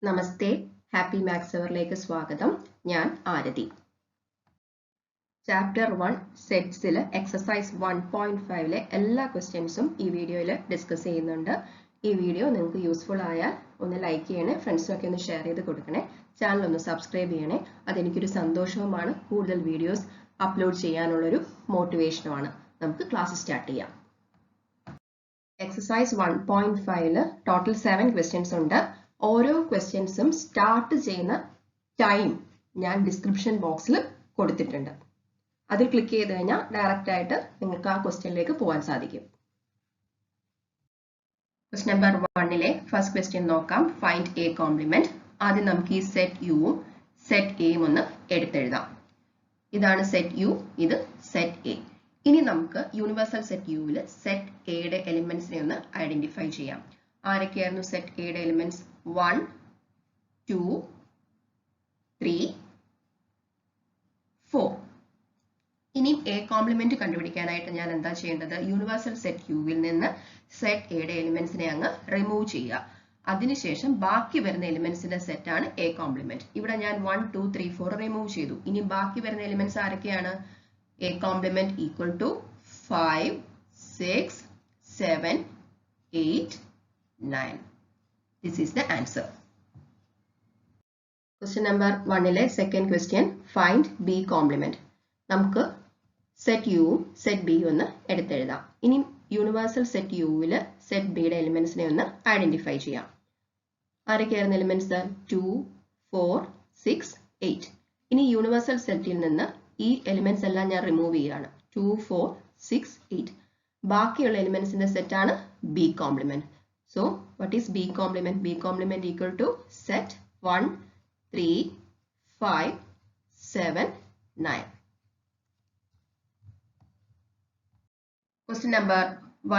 നമസ്തേ, happy maths അവറിലേക്ക് സ്വാഗതം. ഞാൻ ആരതി. Chapter 1 സെറ്റ്സിൽ exercise 1.5 എല്ലാ ക്വസ്റ്റ്യൻസും ഈ വീഡിയോയിൽ ഡിസ്കസ് ചെയ്യുന്നുണ്ട്. ഈ വീഡിയോ നിങ്ങൾക്ക് യൂസ്ഫുൾ ആയാൽ ഒന്ന് ലൈക്ക് ചെയ്യണേ, ഫ്രണ്ട്സിനൊക്കെ ഒന്ന് ഷെയർ ചെയ്ത് കൊടുക്കണേ, ചാനൽ ഒന്ന് സബ്സ്ക്രൈബ് ചെയ്യണേ. അതെനിക്കൊരു സന്തോഷവുമാണ്, കൂടുതൽ വീഡിയോസ് അപ്ലോഡ് ചെയ്യാനുള്ളൊരു മോട്ടിവേഷനുമാണ്. നമുക്ക് ക്ലാസ് സ്റ്റാർട്ട് ചെയ്യാം. എക്സസൈസ് 1.5 ടോട്ടൽ 7 ക്വസ്റ്റ്യൻസ് ഉണ്ട്. ഓരോ ക്വസ്റ്റ്യൻസും സ്റ്റാർട്ട് ചെയ്യുന്ന ടൈം ഞാൻ ഡിസ്ക്രിപ്ഷൻ ബോക്സിൽ കൊടുത്തിട്ടുണ്ട്. അതിൽ ക്ലിക്ക് ചെയ്ത് കഴിഞ്ഞാൽ ഡയറക്റ്റ് ആയിട്ട് നിങ്ങൾക്ക് ആ ക്വസ്റ്റ്യനിലേക്ക് പോകാൻ സാധിക്കും. ക്വസ്റ്റ്യൻ നമ്പർ 1 ഫസ്റ്റ് ക്വസ്റ്റ്യൻ നോക്കാം. Find a complement. ആദ്യം നമുക്ക് ഈ സെറ്റ് യുവും സെറ്റ് എയും ഒന്ന് എടുത്തെഴുതാം. ഇതാണ് സെറ്റ് യു, ഇത് സെറ്റ് എ. ഇനി നമുക്ക് യൂണിവേഴ്സൽ സെറ്റ് യുവിൽ സെറ്റ് എയുടെ എലിമെന്റ്സിനെ ഒന്ന് ഐഡന്റിഫൈ ചെയ്യാം. ആരൊക്കെയായിരുന്നു സെറ്റ് എയുടെ എലിമെന്റ്സ്? 1, 2, 3, 4. ഇനി എ കോംപ്ലിമെന്റ് കണ്ടുപിടിക്കാനായിട്ട് ഞാൻ എന്താ ചെയ്യേണ്ടത്? യൂണിവേഴ്സൽ സെറ്റ് യുവിൽ നിന്ന് സെറ്റ് എയുടെ എലിമെന്റ്സിനെ അങ്ങ് റിമൂവ് ചെയ്യുക. അതിനുശേഷം ബാക്കി വരുന്ന എലിമെന്റ്സിന്റെ സെറ്റ് ആണ് എ കോംപ്ലിമെന്റ്. ഇവിടെ ഞാൻ 1, 2, 3, 4 റിമൂവ് ചെയ്തു. ഇനി ബാക്കി വരുന്ന എലിമെന്റ്സ് ആരൊക്കെയാണ്? A complement equal to 5, 6, 7, 8, 9. This is the answer. Question number 1 second question. Find B complement. നമുക്ക് സെറ്റ് യുവും സെറ്റ് ബിയും ഒന്ന് എടുത്തെഴുതാം. ഇനി യൂണിവേഴ്സൽ സെറ്റ് യുവിൽ സെറ്റ് ബിയുടെ എലിമെന്റ്സിനെ ഒന്ന് ഐഡന്റിഫൈ ചെയ്യാം. ആരൊക്കെയായിരുന്നു എലിമെന്റ്സ്? 2, 4, 6, 8. ഇനി യൂണിവേഴ്സൽ സെറ്റിൽ നിന്ന് ഈ എലിമെന്റ്സ് എല്ലാം ഞാൻ റിമൂവ് ചെയ്യുകയാണ്. 2, 4, 6, 8. ബാക്കിയുള്ള എലിമെന്റ്സിന്റെ സെറ്റ് ആണ് B complement. So what is B complement? B complement equal to set 1, 3, 5, 7, 9. Question number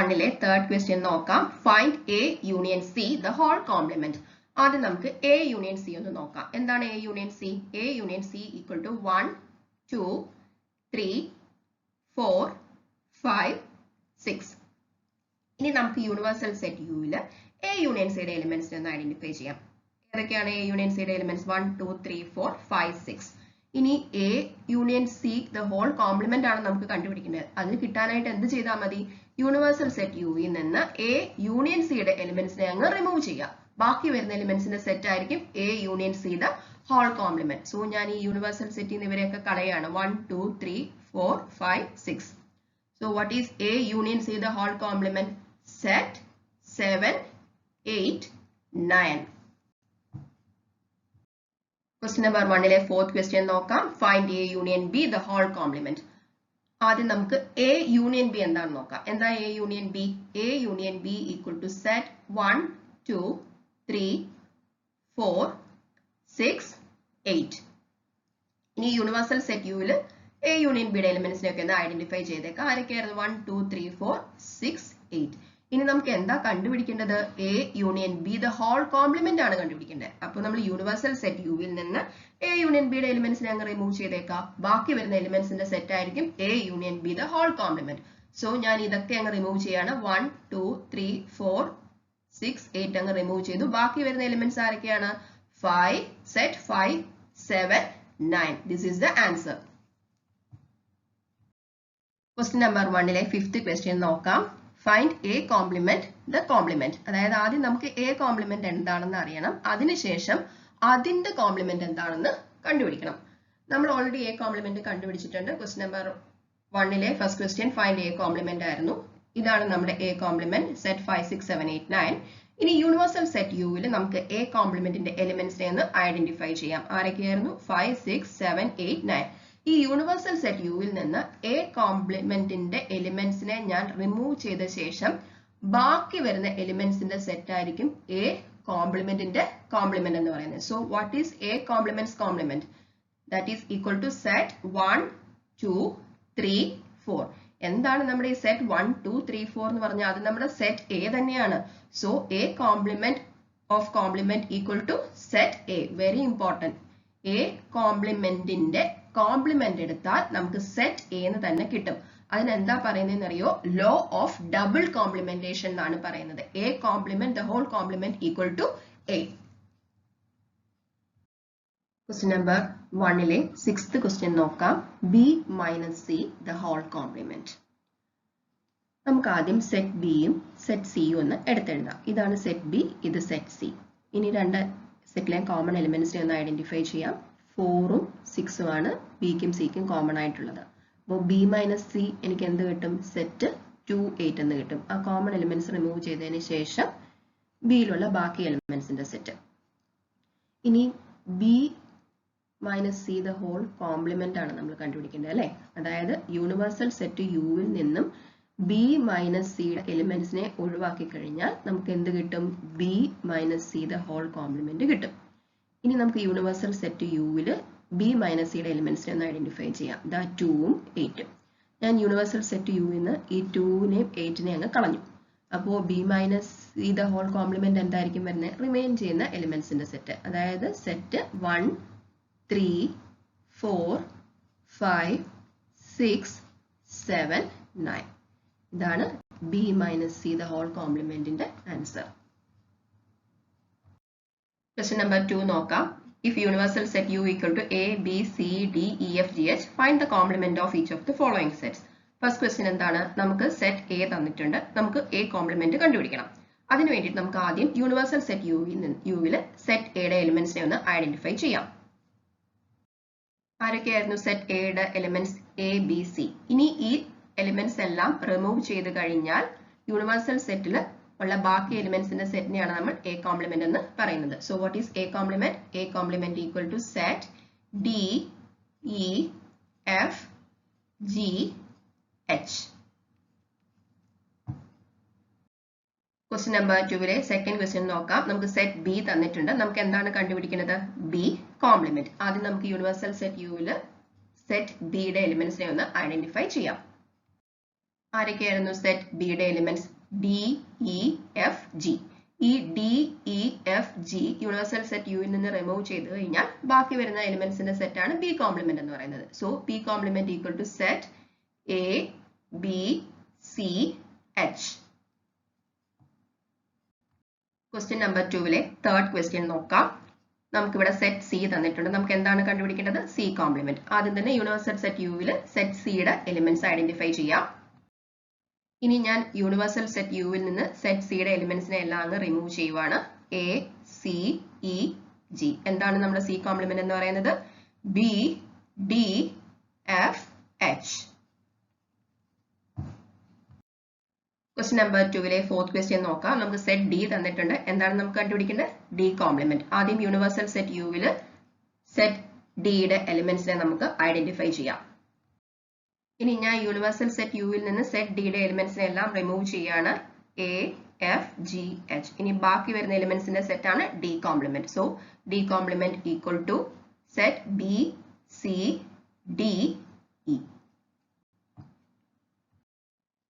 1 third question നോക്കാം. Find A union C the whole complement. ആദ്യം നമുക്ക് A union C ഒന്ന് നോക്കാം. എന്താണ് A union C? A union C equal to 1, 2, 3, 4, 5, 6. ഇനി നമുക്ക് universal set യുവിൽ A union സിയുടെ എലിമെന്റ്സിനെ ഒന്ന് ഐഡന്റിഫൈ ചെയ്യാം. ഏതൊക്കെയാണ് എ യൂണിയൻ സിയുടെ എലിമെന്റ്സ്? 1, 2, 3, 4, 5, 6. ഇനി A union C the whole complement ആണ് നമുക്ക് കണ്ടുപിടിക്കേണ്ടത്. അതിന് കിട്ടാനായിട്ട് എന്ത് ചെയ്താൽ മതി? യൂണിവേഴ്സൽ സെറ്റ് യുവിൽ നിന്ന് എ യൂണിയൻ സിയുടെ എലിമെന്റ്സിനെ അങ്ങ് റിമൂവ് ചെയ്യാം. ബാക്കി വരുന്ന എലിമെന്റ്സിന്റെ സെറ്റ് ആയിരിക്കും A union C the whole complement. So ഞാൻ ഈ യൂണിവേഴ്സൽ സെറ്റിൽ നിന്ന് ഇവരെയൊക്കെ കളയാണ്. 1, 2, 3, 4, 5, 6. So what is A union C the whole complement? Set 7, 8, 9. Question number 1 fourth question നോക്കാം. Find A union B the whole complement. ആദ്യം നമുക്ക് A union B എന്താണെന്ന് നോക്കാം. എന്താ A union B? A union B equal to set 1, 2, 3, 4, 6, 8. ഇനി universal set യുവിൽ A union ബിയുടെ എലിമെന്റ്സിനെ ഒക്കെ ഒന്ന് ഐഡന്റിഫൈ ചെയ്തേക്കാം. ആരൊക്കെയായിരുന്നു? 1, 2, 3, 4, 6, 8. ഇനി നമുക്ക് എന്താ കണ്ടുപിടിക്കേണ്ടത്? A union B the whole complement ആണ് കണ്ടുപിടിക്കേണ്ടത്. അപ്പോൾ നമ്മൾ യൂണിവേഴ്സൽ സെറ്റ് യുവിൽ നിന്ന് എ യൂണിയൻ ബിയുടെ എലിമെന്റ്സിനെ അങ്ങ് റിമൂവ് ചെയ്തേക്കാം. ബാക്കി വരുന്ന എലിമെന്റ്സിന്റെ സെറ്റ് ആയിരിക്കും A union B the whole complement. So ഞാൻ ഇതൊക്കെ അങ്ങ് റിമൂവ് ചെയ്യാണ്. 1, 2, 3, 4, 6, 8 അങ്ങ് റിമൂവ് ചെയ്തു. ബാക്കി വരുന്ന എലിമെന്റ്സ് ആരൊക്കെയാണ്? 5, set 5, 7, 9. This is the answer. Question number 1 fifth question നോക്കാം. Find A complement the complement. അതായത് ആദ്യം നമുക്ക് A complement എന്താണെന്ന് അറിയണം. അതിനുശേഷം അതിന്റെ കോംപ്ലിമെന്റ് എന്താണെന്ന് കണ്ടുപിടിക്കണം. നമ്മൾ already A complement കണ്ടുപിടിച്ചിട്ടുണ്ട്. Question number 1 first question find A complement ആയിരുന്നു. ഇതാണ് നമ്മുടെ A complement. സെറ്റ് 5, 6, 7, 8, 9. ഇനി യൂണിവേഴ്സൽ സെറ്റ് യുവിൽ നമുക്ക് A കോംപ്ലിമെന്റിന്റെ എലിമെന്റ്സിനെ ഒന്ന് ഐഡന്റിഫൈ ചെയ്യാം. ആരൊക്കെയായിരുന്നു? 5, 6, 7, 8, 9. ഈ യൂണിവേഴ്സൽ സെറ്റ് യുവിൽ നിന്ന് എ കോംപ്ലിമെന്റിന്റെ എലിമെന്റ്സിനെ ഞാൻ റിമൂവ് ചെയ്ത ശേഷം ബാക്കി വരുന്ന എലിമെന്റ്സിന്റെ സെറ്റ് ആയിരിക്കും എ കോംപ്ലിമെന്റിന്റെ കോംപ്ലിമെന്റ് എന്ന് പറയുന്നത്. So what is A complement's complement? That is equal to set 1, 2, 3, 4. എന്താണ് നമ്മുടെ ഈ സെറ്റ് 1, 2, 3, 4 എന്ന് പറഞ്ഞാൽ അത് നമ്മുടെ സെറ്റ് എ തന്നെയാണ്. So A complement of complement equal to set A. Very important. A കോംപ്ലിമെന്റിന്റെ കോംപ്ലിമെന്റ് എടുത്താൽ നമുക്ക് സെറ്റ് എ എന്ന് തന്നെ കിട്ടും. അതിനെന്താ പറയുന്നതെന്ന് അറിയോ? ലോ ഓഫ് ഡബിൾ കോംപ്ലിമെന്റേഷൻ എന്നാണ് പറയുന്നത്. A complement the whole complement equal to A. Question number 1 6th question നോക്കാം. b minus c the whole complement. നമുക്ക് ആദ്യം സെറ്റ് ബിയും സെറ്റ് സിയും ഒന്ന് എടുത്തെഴുതാം. ഇതാണ് സെറ്റ് ബി, ഇത് സെറ്റ് സി. ഇനി രണ്ട് സെറ്റിലെ കോമൺ എലിമെന്റ്സിനെ ഒന്ന് ഐഡന്റിഫൈ ചെയ്യാം. 4ഉം 6ഉം ആണ് ബിക്കും സിക്കും കോമൺ ആയിട്ടുള്ളത്. അപ്പോൾ ബി മൈനസ് സി എനിക്ക് എന്ത് കിട്ടും? സെറ്റ് 2 8 എന്ന് കിട്ടും. ആ കോമൺ എലിമെന്റ്സ് റിമൂവ് ചെയ്തതിന് ശേഷം ബിയിലുള്ള ബാക്കി എലിമെന്റ്സിന്റെ സെറ്റ്. ഇനി B minus C the whole complement ആണ് നമ്മൾ കണ്ടുപിടിക്കേണ്ടത് അല്ലേ? അതായത് യൂണിവേഴ്സൽ സെറ്റ് യുവിൽ നിന്നും ബി മൈനസ് സിയുടെ എലിമെന്റ്സിനെ ഒഴിവാക്കി കഴിഞ്ഞാൽ നമുക്ക് എന്ത് കിട്ടും? B minus C the whole complement കിട്ടും. ഇനി നമുക്ക് യൂണിവേഴ്സൽ സെറ്റ് യുവിൽ ബി മൈനസ് സിയുടെ എലിമെന്റ്സിനെ ഒന്ന് ഐഡന്റിഫൈ ചെയ്യാം. ദാ 2ഉം 8ഉം. ഞാൻ യൂണിവേഴ്സൽ സെറ്റ് യുവിൽ നിന്ന് ഈ 2നെയും 8നെയും അങ്ങ് കളഞ്ഞു. അപ്പോൾ B minus C the whole complement എന്തായിരിക്കും വരുന്നത്? റിമെയിൻ ചെയ്യുന്ന എലിമെന്റ്സിന്റെ സെറ്റ്. അതായത് സെറ്റ് 1 3 4 5 6 7 9. ഇതാണ് B minus C the whole കോംപ്ലിമെന്റിന്റെ ആൻസർ. ക്വസ്റ്റ്യൻ നമ്പർ 2 നോക്കാം. If universal set U equal to A, B, C, D, E, F, G, H, find the complement of each of the following sets. First question എന്താണ്? നമുക്ക് set A തന്നിട്ടുണ്ട്, നമുക്ക് A complement കണ്ടുപിടിക്കണം. അതിനു വേണ്ടിയിട്ട് നമുക്ക് ആദ്യം യൂണിവേഴ്സൽ സെറ്റ് യുവിൽ സെറ്റ് എയുടെ എലിമെന്റ്സിനെ ഒന്ന് ഐഡന്റിഫൈ ചെയ്യാം. ആരൊക്കെയായിരുന്നു സെറ്റ് എയുടെ എലിമെന്റ്സ്? A, B, C. ഇനി ഈ എലിമെന്റ്സ് എല്ലാം റിമൂവ് ചെയ്ത് കഴിഞ്ഞാൽ യൂണിവേഴ്സൽ സെറ്റിൽ ഉള്ള ബാക്കി എലിമെന്റ്സിന്റെ സെറ്റിനെയാണ് നമ്മൾ എ കോംപ്ലിമെന്റ് എന്ന് പറയുന്നത്. So what is A complement? A complement equal to set D E F G H. Question number 2 second question നോക്കാം. നമുക്ക് സെറ്റ് ബി തന്നിട്ടുണ്ട്, നമുക്ക് എന്താണ് കണ്ടുപിടിക്കുന്നത്? B complement. ആദ്യം നമുക്ക് യൂണിവേഴ്സൽ സെറ്റ് യുവിൽ സെറ്റ് ബിയുടെ എലിമെന്റ്സിനെ ഒന്ന് ഐഡന്റിഫൈ ചെയ്യാം. ആരൊക്കെയായിരുന്നു സെറ്റ് ബിയുടെ elements? D E F G. ഈ D E F G universal set യുവിൽ നിന്ന് റിമൂവ് ചെയ്ത് കഴിഞ്ഞാൽ ബാക്കി വരുന്ന എലിമെന്റ്സിന്റെ സെറ്റ് ആണ് ബി കോംപ്ലിമെന്റ് എന്ന് പറയുന്നത്. So B complement equal to set A B C H. Question number 2 third question നോക്കാം. നമുക്കിവിടെ സെറ്റ് സി തന്നിട്ടുണ്ട്, നമുക്ക് എന്താണ് കണ്ടുപിടിക്കേണ്ടത്? C complement. ആദ്യം തന്നെ യൂണിവേഴ്സൽ സെറ്റ് യുവിൽ സെറ്റ് സിയുടെ എലിമെന്റ്സ് ഐഡന്റിഫൈ ചെയ്യാം. ഇനി ഞാൻ യൂണിവേഴ്സൽ സെറ്റ് യുവിൽ നിന്ന് സെറ്റ് സിയുടെ എലിമെന്റ്സിനെ എല്ലാം അങ്ങ് റിമൂവ് ചെയ്യുവാണ്. A C E G. എന്താണ് നമ്മുടെ സി കോംപ്ലിമെന്റ് എന്ന് പറയുന്നത്? B D F H. Question number 2 fourth question നോക്കാം. നമുക്ക് സെറ്റ് ഡി തന്നിട്ടുണ്ട്, എന്താണ് നമുക്ക് കണ്ടുപിടിക്കേണ്ടത്? D complement. ആദ്യം യൂണിവേഴ്സൽ സെറ്റ് യുവിൽ സെറ്റ് ഡിയുടെ എലിമെന്റ്സിനെ നമുക്ക് ഐഡന്റിഫൈ ചെയ്യാം. ഇനി ഞാൻ യൂണിവേഴ്സൽ സെറ്റ് യുവിൽ നിന്ന് സെറ്റ് ഡിയുടെ എലിമെന്റ്സിനെ എല്ലാം റിമൂവ് ചെയ്യാണ്. A F G H. ഇനി ബാക്കി വരുന്ന എലിമെന്റ്സിന്റെ സെറ്റ് ആണ് D complement. So D complement equal to set B C D E.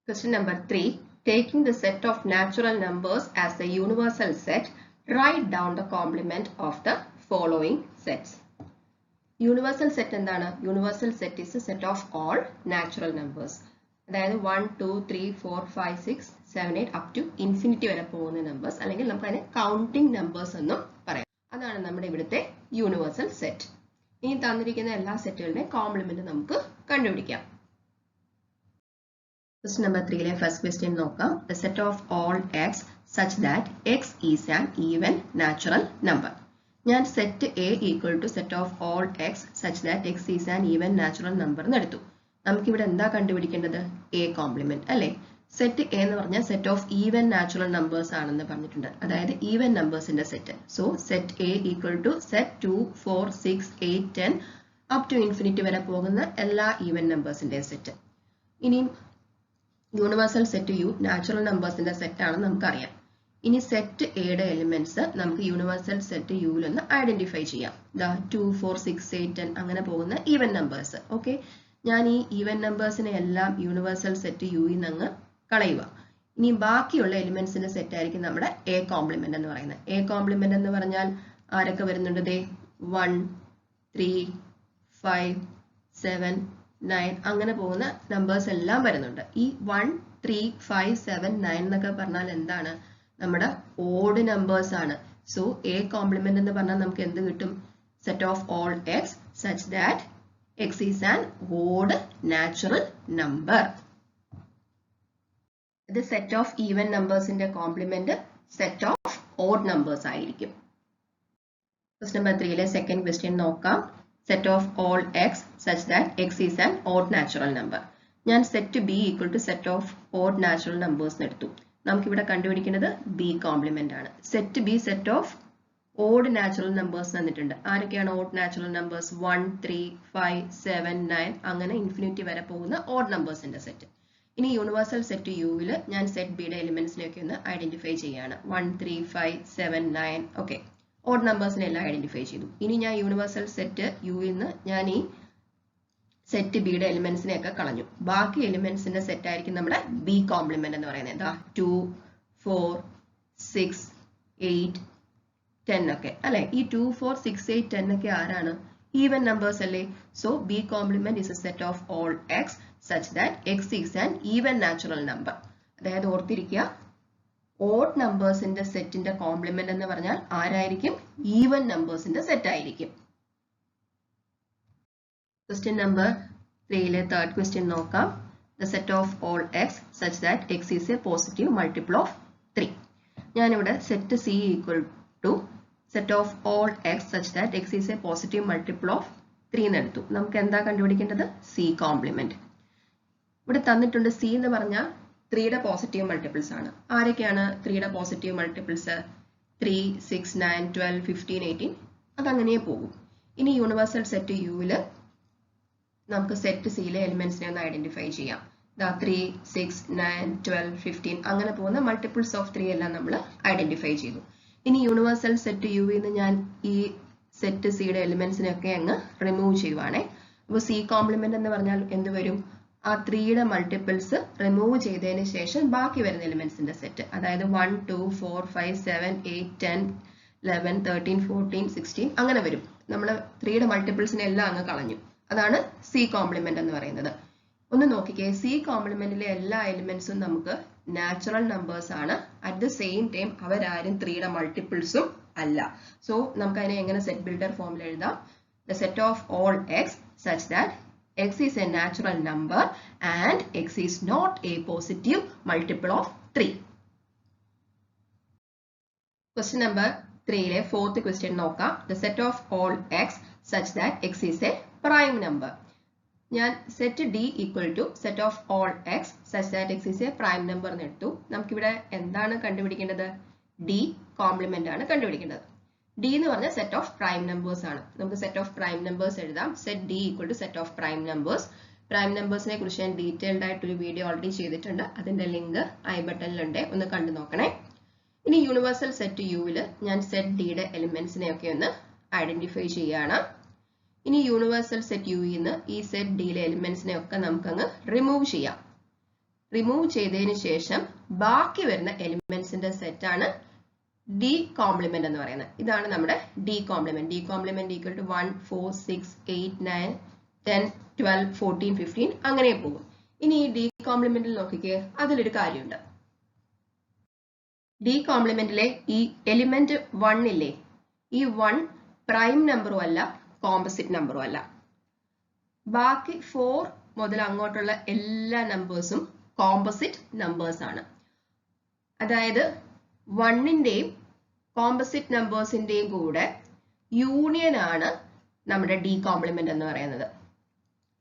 Question number 3. Taking the set of natural numbers as the universal set, write down the complement of the following sets. Universal set എന്താണ്? Universal set is a set of all natural numbers. അതായത് 1 2 3 4 5 6 7 8 up to infinity വരെ പോകുന്ന numbers, അല്ലെങ്കിൽ നമുക്ക് അതിനെ counting numbers എന്നും പറയാം. അതാണ് നമ്മുടെ ഇവിടുത്തെ യൂണിവേഴ്സൽ സെറ്റ്. ഇനി തന്നിരിക്കുന്ന എല്ലാ സെറ്റുകളുടെയും കോംപ്ലിമെന്റ് നമുക്ക് കണ്ടുപിടിക്കാം. Question number 3 first question നോക്കാം. The set of all x such that x is an even natural number. ഞാൻ set A equal to set of all X such that X is an even natural number എന്ന് എടുത്തു. നമുക്കിവിടെ എന്താ കണ്ടുപിടിക്കേണ്ടത്? A complement അല്ലേ? Set A എന്ന് പറഞ്ഞാൽ set of even natural numbers ആണെന്ന് പറഞ്ഞിട്ടുണ്ട്, അതായത് ഈവൻ നമ്പേഴ്സിന്റെ set. So set A equal to set 2 4 6 8 10 up to infinity വരെ പോകുന്ന എല്ലാ ഈവൻ നമ്പേഴ്സിന്റെ സെറ്റ്. ഇനി യൂണിവേഴ്സൽ സെറ്റ് യു നാച്ചുറൽ നമ്പേഴ്സിന്റെ സെറ്റ് ആണെന്ന് നമുക്കറിയാം. ഇനി സെറ്റ് എയുടെ എലിമെന്റ്സ് നമുക്ക് യൂണിവേഴ്സൽ സെറ്റ് യുവിൽ ഒന്ന് ഐഡന്റിഫൈ ചെയ്യാം. 2 4 6 8 10 അങ്ങനെ പോകുന്ന ഈവൻ നമ്പേഴ്സ്. ഓക്കെ, ഞാൻ ഈ ഈവൻ നമ്പേഴ്സിനെ എല്ലാം യൂണിവേഴ്സൽ സെറ്റ് യുയിൽ നിന്ന് അങ്ങ് കളയുക. ഇനി ബാക്കിയുള്ള എലിമെന്റ്സിന്റെ സെറ്റ് ആയിരിക്കും നമ്മുടെ എ കോംപ്ലിമെന്റ് എന്ന് പറയുന്നത്. എ കോംപ്ലിമെന്റ് എന്ന് പറഞ്ഞാൽ ആരൊക്കെ വരുന്നുണ്ട്? 1 3 5 7 9 അങ്ങനെ പോകുന്ന നമ്പേഴ്സ് എല്ലാം വരുന്നുണ്ട്. ഈ 1 3 5 7 9 എന്നൊക്കെ പറഞ്ഞാൽ എന്താണ്? നമ്മുടെ ഓഡ് നമ്പേഴ്സ് ആണ്. സോ എ കോംപ്ലിമെന്റ് എന്ന് പറഞ്ഞാൽ നമുക്ക് എന്ത് കിട്ടും? set of all x such that x is an odd natural number. The set of even numbers in the complement set of odd numbers ആയിരിക്കും. Question number 3 second question നോക്കാം. Set of all x such that x is an odd natural number. ഞാൻ set b equal to set of odd natural numbers എടുത്തു. നമുക്കിവിടെ കണ്ടുപിടിക്കുന്നത് b complement ആണ്. Set b set of odd natural numbers തന്നിട്ടുണ്ട്. ആരൊക്കെയാണ് odd natural numbers? 1, 3, 5, 7, 9 അങ്ങനെ infinity വരെ പോകുന്ന odd numbersന്റെ സെറ്റ്. ഇനി യൂണിവേഴ്സൽ സെറ്റ് യുവിൽ ഞാൻ സെറ്റ് ബിയുടെ എലിമെന്റ്സിനെയൊക്കെ ഒന്ന് ഐഡന്റിഫൈ ചെയ്യാണ്. 1, 3, 5, 7, 9 ഓക്കെ ഓഡ് നമ്പേഴ്സിനെ എല്ലാം ഐഡന്റിഫൈ ചെയ്തു. ഇനി ഞാൻ യൂണിവേഴ്സൽ സെറ്റ് യുവിൽ നിന്ന് ഞാൻ ഈ സെറ്റ് ബിയുടെ എലിമെന്റ്സിനെയൊക്കെ കളഞ്ഞു. ബാക്കി എലിമെന്റ്സിന്റെ സെറ്റ് ആയിരിക്കും നമ്മുടെ ബി കോംപ്ലിമെന്റ് എന്ന് പറയുന്നത്. എന്താ 2, 4, 6, 8, 10 ഒക്കെ അല്ലെ. ഈ 2, 4, 6, 8, 10 ഒക്കെ ആരാണ്? ഈവൻ നമ്പേഴ്സ് അല്ലേ. So B complement is a set of all x such that x is an even natural number. അതായത് ഓർത്തിരിക്കുക, ഓഡ് നമ്പേഴ്സിന്റെ സെറ്റിന്റെ കോംപ്ലിമെന്റ് എന്ന് പറഞ്ഞാൽ ആരായിരിക്കും? ഈവൻ നമ്പേഴ്സിന്റെ സെറ്റ് ആയിരിക്കും. ക്വസ്റ്റ്യൻ നമ്പർ 3 തേർഡ് ക്വസ്റ്റ്യൻ നോക്കാം. The set of all x such that x is a positive multiple of 3. ഞാനിവിടെ set c equal to set of all x such that x is a positive multiple of 3 എന്ന് എടുത്തു. നമുക്ക് എന്താ കണ്ടുപിടിക്കേണ്ടത്? c complement. ഇവിടെ തന്നിട്ടുണ്ട് C എന്ന് പറഞ്ഞാൽ 3യുടെ പോസിറ്റീവ് മൾട്ടിപ്പിൾസ് ആണ്. ആരൊക്കെയാണ് 3യുടെ പോസിറ്റീവ് മൾട്ടിപ്പിൾസ്? 3, 6, 9, 12, 15, 18 അതങ്ങനെ പോകും. ഇനി യൂണിവേഴ്സൽ സെറ്റ് യുവിൽ നമുക്ക് സെറ്റ് സിയിലെ എലിമെന്റ്സിനെ ഒന്ന് ഐഡന്റിഫൈ ചെയ്യാം. 3, 6, 9, 12, 15 അങ്ങനെ പോകുന്ന മൾട്ടിപ്പിൾസ് ഓഫ് 3 എല്ലാം നമ്മൾ ഐഡന്റിഫൈ ചെയ്തു. ഇനി യൂണിവേഴ്സൽ സെറ്റ് യുവിൽ നിന്ന് ഞാൻ ഈ സെറ്റ് സിയുടെ എലിമെന്റ്സിനെയൊക്കെ അങ്ങ് റിമൂവ് ചെയ്യുവാണേ. അപ്പോൾ സി കോംപ്ലിമെന്റ് എന്ന് പറഞ്ഞാൽ എന്ത് വരും? ആ 3യുടെ മൾട്ടിപ്പിൾസ് റിമൂവ് ചെയ്തതിന് ശേഷം ബാക്കി വരുന്ന എലിമെന്റ്സിന്റെ സെറ്റ്, അതായത് 1, 2, 4, 5, 7, 8, 10, 11, 13, 14, 16 അങ്ങനെ വരും. നമ്മൾ 3യുടെ മൾട്ടിപ്പിൾസിനെ എല്ലാം അങ്ങ് കളഞ്ഞു. അതാണ് സി കോംപ്ലിമെന്റ് എന്ന് പറയുന്നത്. ഒന്ന് നോക്കിക്കേ, സി കോംപ്ലിമെന്റിലെ എല്ലാ എലിമെന്റ്സും നമുക്ക് നാച്ചുറൽ നമ്പേഴ്സ് ആണ്. അറ്റ് ദ സെയിം ടൈം അവരാരും 3യുടെ മൾട്ടിപ്പിൾസും അല്ല. സോ നമുക്ക് അതിനെ എങ്ങനെ സെറ്റ് ബിൽഡർ ഫോമിൽ എഴുതാം? The set of all X such that x is a natural number and x is not a positive multiple of 3. Question number 3 fourth question നോക്കാം. The set of all x such that x is a prime number. ഞാൻ set d equal to set of all x such that x is a prime number എന്ന് എടുത്തു. നമുക്കിവിടെ എന്താണ് കണ്ടുപിടിക്കേണ്ടത്? d complement ആണ് കണ്ടുപിടിക്കേണ്ടത്. d എന്ന് പറഞ്ഞാൽ സെറ്റ് ഓഫ് പ്രൈം നമ്പേഴ്സ് ആണ്. നമുക്ക് സെറ്റ് ഓഫ് പ്രൈം നമ്പേഴ്സ് എഴുതാം. Set d equal to set of prime numbers. Prime നമ്പേഴ്സിനെ കുറിച്ച് ഞാൻ ഡീറ്റെയിൽഡ് ആയിട്ട് ഒരു വീഡിയോ ഓൾറെഡി ചെയ്തിട്ടുണ്ട്. അതിന്റെ ലിങ്ക് ഐ ബട്ടണിലുണ്ട്, ഒന്ന് കണ്ടു നോക്കണേ. ഇനി യൂണിവേഴ്സൽ സെറ്റ് യുവിൽ ഞാൻ സെറ്റ് ഡിയുടെ എലിമെന്റ്സിനെയൊക്കെ ഒന്ന് ഐഡന്റിഫൈ ചെയ്യുകയാണ്. ഇനി യൂണിവേഴ്സൽ സെറ്റ് യുവിൽ നിന്ന് ഈ സെറ്റ് ഡിയിലെ എലിമെന്റ്സിനെ ഒക്കെ നമുക്കങ്ങ് റിമൂവ് ചെയ്യാം. റിമൂവ് ചെയ്തതിന് ശേഷം ബാക്കി വരുന്ന എലിമെന്റ്സിന്റെ സെറ്റ് ആണ് ഡി കോംപ്ലിമെന്റ് എന്ന് പറയുന്നത്. ഇതാണ് നമ്മുടെ D complement. D complement equal to 1, 4, 6, 8, 9, 10, 12, 14, 15 അങ്ങനെ പോകും. ഇനി ഈ ഡി കോംപ്ലിമെന്റിൽ നോക്കിക്കേ, അതിലൊരു കാര്യമുണ്ട്. ഡി കോംപ്ലിമെന്റിലെ ഈ എലിമെന്റ് 1 ഇല്ലേ, ഈ 1 പ്രൈം നമ്പറും അല്ല കോമ്പോസിറ്റ് നമ്പറും അല്ല. ബാക്കി 4 മുതൽ അങ്ങോട്ടുള്ള എല്ലാ നമ്പേഴ്സും കോമ്പോസിറ്റ് നമ്പേഴ്സ് ആണ്. അതായത് 1ന്റെയും കോമ്പോസിറ്റ് നമ്പേഴ്സിന്റെയും കൂടെ യൂണിയൻ ആണ് നമ്മുടെ ഡി കോംപ്ലിമെന്റ് എന്ന് പറയുന്നത്.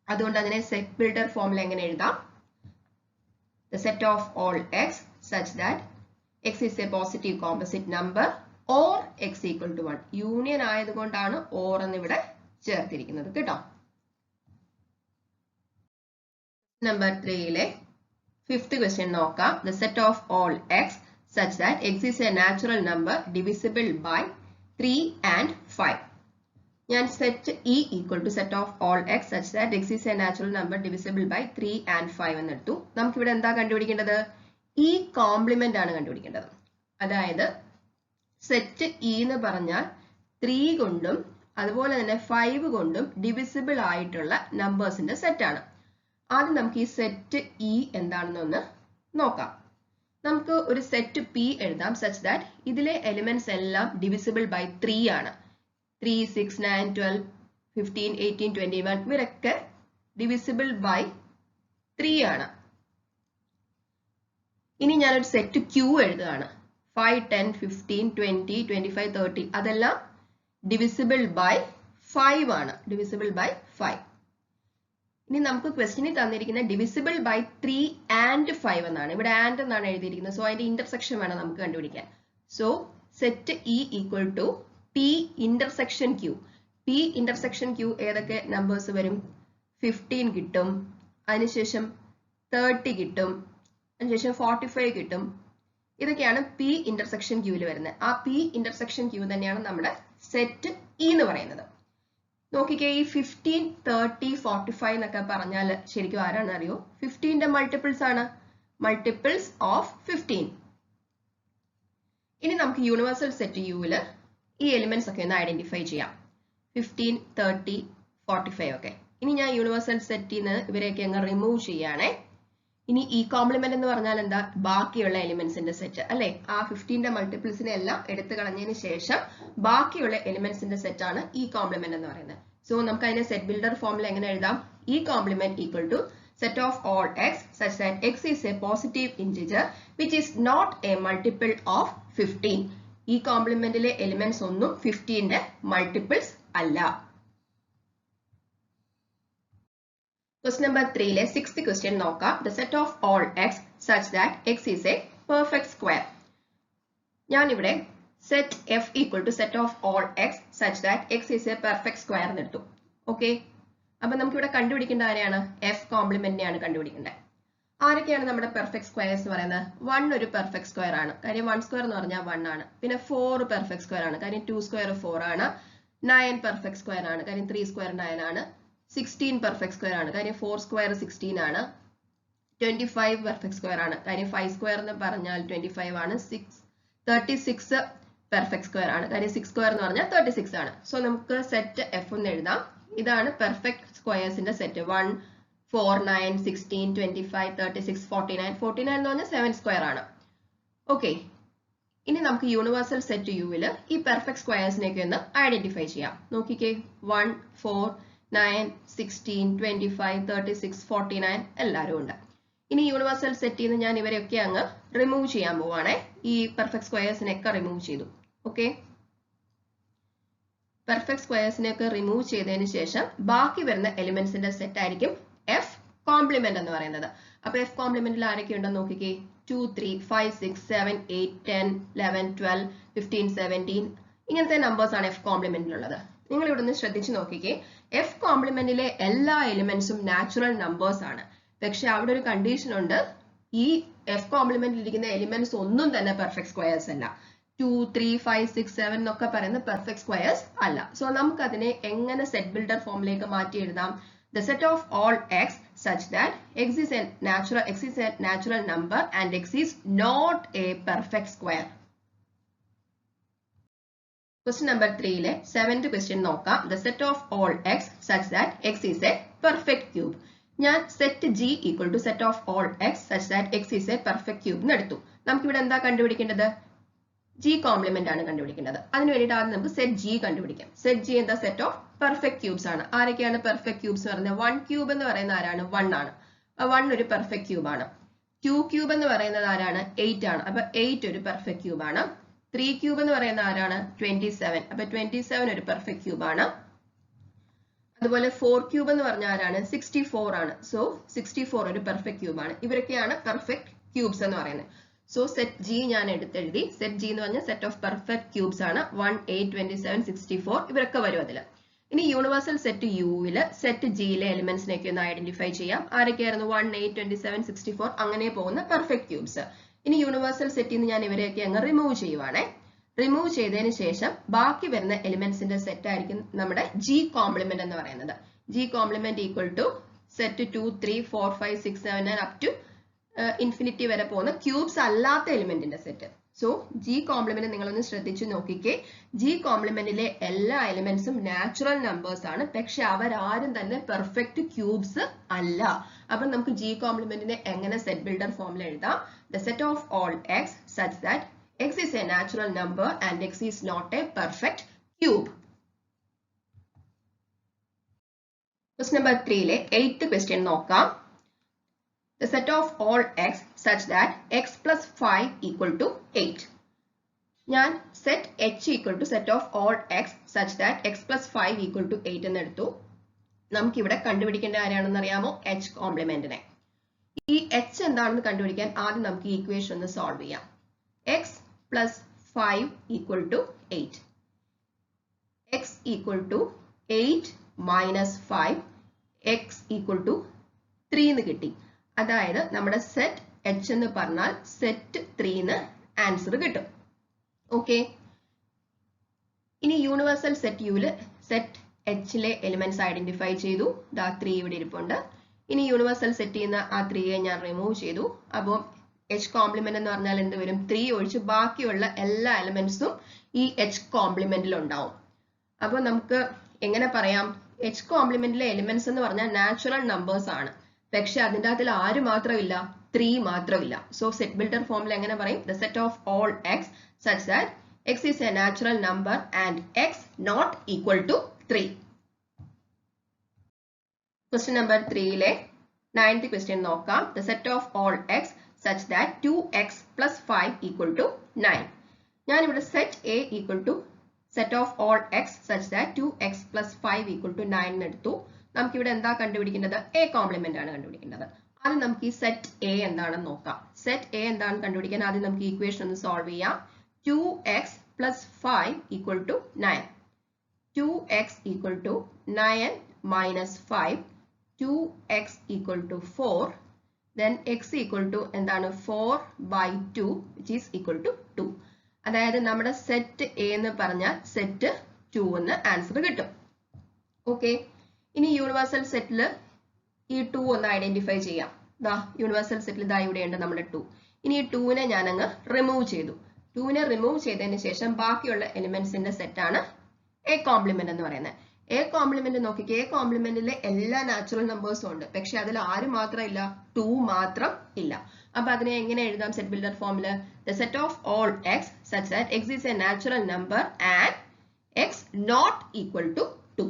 അതുകൊണ്ട് അതിനെ സെറ്റ് ബിൽഡർ ഫോമിൽ എങ്ങനെ എഴുതാം? The set of all x such that x is a positive composite number or x equal to 1. Union ആയതുകൊണ്ടാണ് or എന്ന് ഇവിടെ ചേർത്തിരിക്കുന്നത് കേട്ടോ. നമ്പർ 3 ഫിഫ്ത്ത് ക്വസ്റ്റ്യൻ നോക്കാം. The set of all x such that x is a natural number divisible by 3 and 5. ഞാൻ set E equal to set of all x such that x is a natural number divisible by 3 and 5 എന്ന് എടുത്തു. നമുക്കിവിടെ എന്താ കണ്ടുപിടിക്കേണ്ടത്? ഈ complement ആണ് കണ്ടുപിടിക്കേണ്ടത്. അതായത് സെറ്റ് E എന്ന് പറഞ്ഞാൽ 3 കൊണ്ടും അതുപോലെ തന്നെ 5 കൊണ്ടും ഡിവിസിബിൾ ആയിട്ടുള്ള നമ്പേഴ്സിന്റെ സെറ്റ് ആണ്. ആദ്യം നമുക്ക് ഈ സെറ്റ് E എന്താണെന്നൊന്ന് നോക്കാം. നമുക്ക് ഒരു സെറ്റ് P എഴുതാം സച്ച് ദാറ്റ് ഇതിലെ എലിമെന്റ്സ് എല്ലാം ഡിവിസിബിൾ ബൈ 3 ആണ്. 3, 6, 9, 12, 15, 18, 21 ഇവരൊക്കെ divisible by 3 ആണ്. ഇനി ഞാനൊരു സെറ്റ് Q എഴുതുകയാണ്. 5, 10, 15, 20, 25, 30 അതെല്ലാം divisible by 5 ആണ്. divisible by 5. ഇനി നമുക്ക് ക്വസ്റ്റ്യനിൽ തന്നിരിക്കുന്ന divisible by 3 and 5 എന്നാണ്. ഇവിടെ and എന്നാണ് എഴുതിയിരിക്കുന്നത്. സോ അതിന്റെ ഇന്റർസെക്ഷൻ വേണം നമുക്ക് കണ്ടുപിടിക്കാൻ. So set E equal to P intersection Q. P intersection Q ഏതൊക്കെ നമ്പേഴ്സ് വരും? 15 കിട്ടും, അതിനുശേഷം 30 കിട്ടും, അതിനുശേഷം 45 കിട്ടും. ഇതൊക്കെയാണ് P intersection Q ൽ വരുന്നത്. ആ P intersection Q തന്നെയാണ് നമ്മുടെ സെറ്റ് E എന്ന് പറയുന്നത്. നോക്കിക്കേ, ഈ 15, 30, 45 എന്നൊക്കെ പറഞ്ഞാൽ ശരിക്കും ആരാണെന്ന് അറിയോ? 15ന്റെ മൾട്ടിപ്പിൾസ് ആണ്. Multiples of 15. ഇനി നമുക്ക് യൂണിവേഴ്സൽ സെറ്റ് യുവില് ഈ എലിമെന്റ്സ് ഒക്കെ ഒന്ന് ഐഡന്റിഫൈ ചെയ്യാം. 15, 30, 45 ഒക്കെ. ഇനി ഞാൻ യൂണിവേഴ്സൽ സെറ്റിൽ നിന്ന് ഇവരെയൊക്കെ അങ്ങ് റിമൂവ് ചെയ്യാണേ. ഇനി ഈ കോംപ്ലിമെന്റ് എന്ന് പറഞ്ഞാൽ എന്താ? ബാക്കിയുള്ള എലിമെന്റ്സിന്റെ സെറ്റ് അല്ലെ? ആ 15ന്റെ മൾട്ടിപ്പിൾസിനെ എല്ലാം എടുത്തു കളഞ്ഞതിന് ശേഷം ബാക്കിയുള്ള എലിമെന്റ്സിന്റെ സെറ്റ് ആണ് ഈ കോംപ്ലിമെന്റ് എന്ന് പറയുന്നത്. സോ നമുക്ക് അതിനെ സെറ്റ് ബിൽഡർ ഫോമിൽ എങ്ങനെ എഴുതാം? E complement equal to set of all X such that X is a positive integer which is not a multiple of 15. ഈ കോംപ്ലിമെന്റിലെ എലിമെന്റ്സ് ഒന്നും 15ന്റെ മൾട്ടിപ്പിൾസ് അല്ല. Question number 3 6th question നോക്കാം. The set of all x such that x is a perfect square. ഞാൻ ഇവിടെ set f equal to set of all x such that x is a perfect square എന്ന് എടുത്തു. Okay, അപ്പൊ നമുക്ക് ഇവിടെ കണ്ടുപിടിക്കേണ്ട ആരെയാണ്? f കോംപ്ലിമെന്റിനെയാണ് കണ്ടുപിടിക്കേണ്ടത്. ആരൊക്കെയാണ് നമ്മുടെ പെർഫെക്റ്റ് സ്ക്വയർസ് എന്ന് പറയുന്നത്? 1 ഒരു പെർഫെക്റ്റ് സ്ക്വയർ ആണ്, കാര്യം 1 സ്ക്വയർ എന്ന് പറഞ്ഞാൽ 1 ആണ്. പിന്നെ 4 പെർഫെക്റ്റ് സ്ക്വയർ ആണ്, കാര്യം 2 സ്ക്വയർ 4 ആണ്. 9 പെർഫെക്റ്റ് സ്ക്വയർ ആണ്, കാര്യം 3 സ്ക്വയർ 9 ആണ്. 16 പെർഫെക്റ്റ് സ്ക്വയർ ആണ്, കാര്യം 4 സ്ക്വയർ 16 ആണ്. 25 പെർഫെക്റ്റ് സ്ക്വയർ ആണ്, കാര്യം 5 സ്ക്വയർ എന്ന് പറഞ്ഞാൽ 25 ആണ്. 36 പെർഫെക്റ്റ് സ്ക്വയർ ആണ്, കാര്യം 6 സ്ക്വയർ എന്ന് പറഞ്ഞാൽ 36 ആണ്. സോ നമുക്ക് സെറ്റ് എഫ് എന്ന് എഴുതാം. ഇതാണ് പെർഫെക്റ്റ് സ്ക്വയേഴ്സിന്റെ സെറ്റ്. 1, 4, 9, 16, 25, 36, 49. 49 എന്ന് പറഞ്ഞാൽ 7 സ്ക്വയർ ആണ്. ഓക്കെ, ഇനി നമുക്ക് യൂണിവേഴ്സൽ സെറ്റ് യുവില് ഈ പെർഫെക്റ്റ് സ്ക്വയേഴ്സിനെയൊക്കെ ഒന്ന് ഐഡന്റിഫൈ ചെയ്യാം. നോക്കിക്കേ, 1, 4, 9, 16, 25, 36, 49 എല്ലാവരും ഉണ്ട്. ഇനി യൂണിവേഴ്സൽ സെറ്റിൽ നിന്ന് ഞാൻ ഇവരെയൊക്കെ അങ്ങ് റിമൂവ് ചെയ്യാൻ പോവാണേ. ഈ പെർഫെക്റ്റ് സ്ക്വയേഴ്സിനെയൊക്കെ റിമൂവ് ചെയ്തു. ഓക്കെ, പെർഫെക്റ്റ് സ്ക്വയേഴ്സിനെയൊക്കെ റിമൂവ് ചെയ്തതിന് ശേഷം ബാക്കി വരുന്ന എലിമെന്റ്സിന്റെ സെറ്റ് ആയിരിക്കും എഫ് കോംപ്ലിമെന്റ് എന്ന് പറയുന്നത്. അപ്പൊ എഫ് കോംപ്ലിമെന്റിൽ ആരൊക്കെ ഉണ്ടെന്ന് നോക്കിക്കേ. 2, 3, 5, 6, 7, 8, 10, 11, 12, 15, 17 ഇങ്ങനത്തെ നമ്പേഴ്സ് ആണ് എഫ് കോംപ്ലിമെന്റിലുള്ളത്. നിങ്ങൾ ഇവിടെ നിന്ന് ശ്രദ്ധിച്ചു നോക്കിക്കേ, എഫ് കോംപ്ലിമെന്റിലെ എല്ലാ എലിമെന്റ്സും നാച്ചുറൽ നമ്പേഴ്സ് ആണ്. പക്ഷെ അവിടെ ഒരു കണ്ടീഷൻ ഉണ്ട്. ഈ എഫ് കോംപ്ലിമെന്റിൽ ഇരിക്കുന്ന എലിമെന്റ്സ് ഒന്നും തന്നെ പെർഫെക്റ്റ് സ്ക്വയേഴ്സ് അല്ല. 2, 3, 5, 6, 7 എന്നൊക്കെ പറയുന്ന പെർഫെക്റ്റ് സ്ക്വയേഴ്സ് അല്ല. സോ നമുക്ക് അതിനെ എങ്ങനെ സെറ്റ് ബിൽഡർ ഫോമിലേക്ക് മാറ്റി എഴുതാം? The set of all x such that x is a natural number and x is not a perfect square. Question number 3 7th question നോക്കാം. The set of all x such that x is a perfect cube. ഞാൻ set G equal to set of all x such that x is a perfect cube എന്ന് എടുത്തു. നമുക്ക് ഇവിടെ എന്താ കണ്ടുപിടിക്കേണ്ടത്? G complement ആണ് കണ്ടുപിടിക്കേണ്ടത്. അതിന് വേണ്ടിയിട്ട് ആദ്യം നമുക്ക് സെറ്റ് G കണ്ടുപിടിക്കാം. സെറ്റ് G എന്താ? സെറ്റ് ഓഫ് പെർഫെക്റ്റ് ക്യൂബ്സ് ആണ്. ആരൊക്കെയാണ് പെർഫെക്റ്റ് ക്യൂബ്സ് എന്ന് പറയുന്നത്? 1 ക്യൂബ് എന്ന് പറയുന്ന ആരാണ്? 1 ആണ്. 1 ഒരു പെർഫെക്റ്റ് ക്യൂബ് ആണ്. 2 ക്യൂബ് എന്ന് പറയുന്നത് ആരാണ്? 8 ആണ്. അപ്പൊ 8 ഒരു പെർഫെക്റ്റ് ക്യൂബ് ആണ്. 3 ക്യൂബ് എന്ന് പറയുന്ന ആരാണ്? 27. അപ്പൊ 27 ഒരു പെർഫെക്റ്റ് ക്യൂബ് ആണ്. അതുപോലെ 4 ക്യൂബ് എന്ന് പറഞ്ഞ ആരാണ്? 64 ആണ്. സോ 64 ഒരു പെർഫെക്റ്റ് ക്യൂബ് ആണ്. ഇവരൊക്കെയാണ് പെർഫെക്റ്റ് ക്യൂബ്സ് എന്ന് പറയുന്നത്. സോ സെറ്റ് ജി ഞാൻ എടുത്തെഴുതി. സെറ്റ് ജി എന്ന് പറഞ്ഞാൽ സെറ്റ് ഓഫ് പെർഫെക്റ്റ് ക്യൂബ്സ് ആണ്. 1, 8, 27, 64 ഇവരൊക്കെ വരും അതിൽ. ഇനി യൂണിവേഴ്സൽ സെറ്റ് യുവില് സെറ്റ് ജിയിലെ എലിമെന്റ്സിനെയൊക്കെ ഒന്ന് ഐഡന്റിഫൈ ചെയ്യാം. ആരൊക്കെയായിരുന്നു? 1, 8, 27, 64 അങ്ങനെ പോകുന്ന പെർഫെക്റ്റ് ക്യൂബ്സ്. ഇനി യൂണിവേഴ്സൽ സെറ്റിൽ നിന്ന് ഞാൻ ഇവരെയൊക്കെ അങ്ങ് റിമൂവ് ചെയ്യുവാണേ. റിമൂവ് ചെയ്തതിന് ശേഷം ബാക്കി വരുന്ന എലിമെന്റ്സിന്റെ സെറ്റ് ആയിരിക്കും നമ്മുടെ ജി കോംപ്ലിമെന്റ് എന്ന് പറയുന്നത്. G complement equal to set 2, 3, 4, 5, 6, 7 9 up to infinity വരെ പോകുന്ന ക്യൂബ്സ് അല്ലാത്ത എലിമെന്റിന്റെ സെറ്റ്. സോ ജി കോംപ്ലിമെന്റ് നിങ്ങളൊന്ന് ശ്രദ്ധിച്ചു നോക്കിക്കേ. ജി കോംപ്ലിമെന്റിലെ എല്ലാ എലിമെന്റ്സും നാച്ചുറൽ നമ്പേഴ്സ് ആണ്. പക്ഷെ അവരാരും തന്നെ പെർഫെക്റ്റ് ക്യൂബ്സ് അല്ല. അപ്പൊ നമുക്ക് ജി കോംപ്ലിമെന്റിനെ എങ്ങനെ സെറ്റ് ബിൽഡർ ഫോമിൽ എഴുതാം? The set of all X such that x is a natural number and x is not a perfect cube. Question number 3 8th question നോക്കാം. The set of all x such that x plus 5 equal to 8. ഞാൻ set h equal to set of all x such that x plus 5 equal to 8 എന്ന് എടുത്തു. നമുക്കിവിടെ കണ്ടുപിടിക്കേണ്ട ആരാണെന്ന് അറിയാമോ? h കോംപ്ലിമെന്റിനെ. ഈ h എന്താണെന്ന് കണ്ടുപിടിക്കാൻ ആദ്യം നമുക്ക് ഈ ഇക്വേഷൻ ഒന്ന് സോൾവ് ചെയ്യാം. x plus 5 equal to 8. x equal to 8 minus 5 x equal to 3 എന്ന് കിട്ടി. അതായത് നമ്മുടെ സെറ്റ് h എന്ന് പറഞ്ഞാൽ സെറ്റ് 3 ന്ന് ആൻസർ കിട്ടും. ഓക്കെ, ഇനി യൂണിവേഴ്സൽ സെറ്റ് യുവില് സെറ്റ് എച്ചിലെ എലിമെന്റ്സ് ഐഡന്റിഫൈ ചെയ്തു. ദാ 3 ഇവിടെ ഇരിപ്പുണ്ട്. ഇനി യൂണിവേഴ്സൽ സെറ്റിൽ നിന്ന് ആ 3യെ ഞാൻ റിമൂവ് ചെയ്തു. അപ്പോൾ എച്ച് കോംപ്ലിമെന്റ് എന്ന് പറഞ്ഞാൽ എന്ത് വരും? 3 ഒഴിച്ച് ബാക്കിയുള്ള എല്ലാ എലിമെന്റ്സും ഈ എച്ച് കോംപ്ലിമെന്റിൽ ഉണ്ടാവും. അപ്പോൾ നമുക്ക് എങ്ങനെ പറയാം? എച്ച് കോംപ്ലിമെന്റിലെ എലിമെന്റ്സ് എന്ന് പറഞ്ഞാൽ നാച്ചുറൽ നമ്പേഴ്സ് ആണ്. പക്ഷെ അതിൻ്റെ അകത്തിൽ ആര് മാത്രമില്ല? 3 മാത്രമില്ല. സോ സെറ്റ് ബിൽഡർ ഫോമിൽ എങ്ങനെ പറയും? The set of all x such that x is a natural number and x not equal to 3. Question number 3 9th question നോക്കാം. The set of all x such that 2x plus 5 equal to 9. ഞാൻ ഇവിടെ set a equal to set of all x such that 2x plus 5 equal to 9 എന്ന് എടുത്തു. നമുക്കിവിടെ എന്താ കണ്ടുപിടിക്കേണ്ടത്? a complement ആണ് കണ്ടുപിടിക്കേണ്ടത്. ആദ്യം നമുക്ക് ഈ സെറ്റ് a എന്താണെന്ന് നോക്കാം. സെറ്റ് a എന്താണെന്ന് കണ്ടുപിടിക്കാൻ ആദ്യം നമുക്ക് ഈ ഇക്വേഷൻ ഒന്ന് സോൾവ് ചെയ്യാം. 2x plus 5 equal to 9. 2x equal to 9 minus 5. 2x equal to 4. Then x equal to എന്താണ്? 4 by 2 which is equal to 2. അതായത് നമ്മുടെ സെറ്റ് a എന്ന് പറഞ്ഞാൽ സെറ്റ് 2 എന്ന് ആൻസർ കിട്ടും. ഓക്കെ, ഇനി യൂണിവേഴ്സൽ സെറ്റിൽ ഈ 2 ഒന്ന് ഐഡന്റിഫൈ ചെയ്യാം. ദാ യൂണിവേഴ്സൽ സെറ്റിൽ ദാ ഇവിടെയുണ്ട് നമ്മുടെ 2. ഇനി ഈ 2നെ ഞാൻ അങ്ങ് റിമൂവ് ചെയ്തു. 2നെ റിമൂവ് ചെയ്തതിന് ശേഷം ബാക്കിയുള്ള എലിമെന്റ്സിന്റെ സെറ്റാണ് എ കോംപ്ലിമെന്റ് എന്ന് പറയുന്നത്. എ കോംപ്ലിമെന്റ് നോക്കിക്കേ, എ കോംപ്ലിമെന്റിലെ എല്ലാ നാച്ചുറൽ നമ്പേഴ്സും ഉണ്ട്. പക്ഷെ അതിൽ ആര് മാത്രം ഇല്ല? 2 മാത്രം ഇല്ല. അപ്പൊ അതിനെ എങ്ങനെ എഴുതാം സെറ്റ് ബിൽഡർ ഫോമില്? The set of all X such that X is a natural number and x not equal to 2.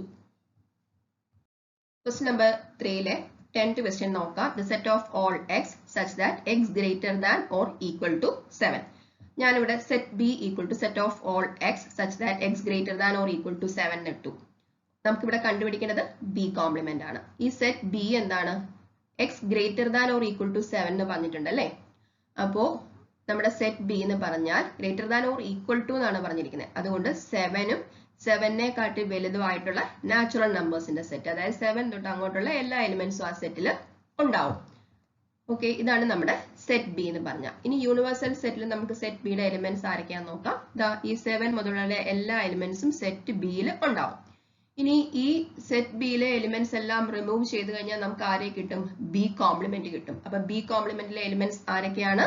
Question number 3 10th question നോക്കാം. The set of all X such that x greater than or equal to 7. ഞാനിവിടെ set B equal to set of all X such that x greater than or equal to 7 ഇട്ടു. നമുക്കിവിടെ കണ്ടുപിടിക്കേണ്ടത് B complement ആണ്. ഈ set B എന്താണ്? X greater than or equal to 7 എന്ന് പറഞ്ഞിട്ടുണ്ട് അല്ലേ? അപ്പോ നമ്മുടെ സെറ്റ് ബി എന്ന് പറഞ്ഞാൽ greater than or equal to എന്നാണ് പറഞ്ഞിരിക്കുന്നത്. അതുകൊണ്ട് 7ഉം 7നെ കാട്ടി വലുതുമായിട്ടുള്ള നാച്ചുറൽ നമ്പേഴ്സിന്റെ സെറ്റ്, അതായത് 7 തൊട്ട് അങ്ങോട്ടുള്ള എല്ലാ എലിമെന്റ്സും ആ സെറ്റിൽ ഉണ്ടാവും. ഓക്കെ, ഇതാണ് നമ്മുടെ സെറ്റ് ബി എന്ന് പറഞ്ഞാൽ. ഇനി യൂണിവേഴ്സൽ സെറ്റിൽ നമുക്ക് സെറ്റ് ബിയുടെ എലിമെന്റ്സ് ആരൊക്കെയാന്ന് നോക്കാം. ദാ ഈ 7 മുതലുള്ള എല്ലാ എലിമെന്റ്സും സെറ്റ് ബിയിൽ ഉണ്ടാവും. ഇനി ഈ സെറ്റ് ബിയിലെ എലിമെന്റ്സ് എല്ലാം റിമൂവ് ചെയ്ത് കഴിഞ്ഞാൽ നമുക്ക് ആരെ കിട്ടും? ബി കോംപ്ലിമെന്റ് കിട്ടും. അപ്പൊ ബി കോംപ്ലിമെന്റിലെ എലിമെന്റ്സ് ആരൊക്കെയാണ്?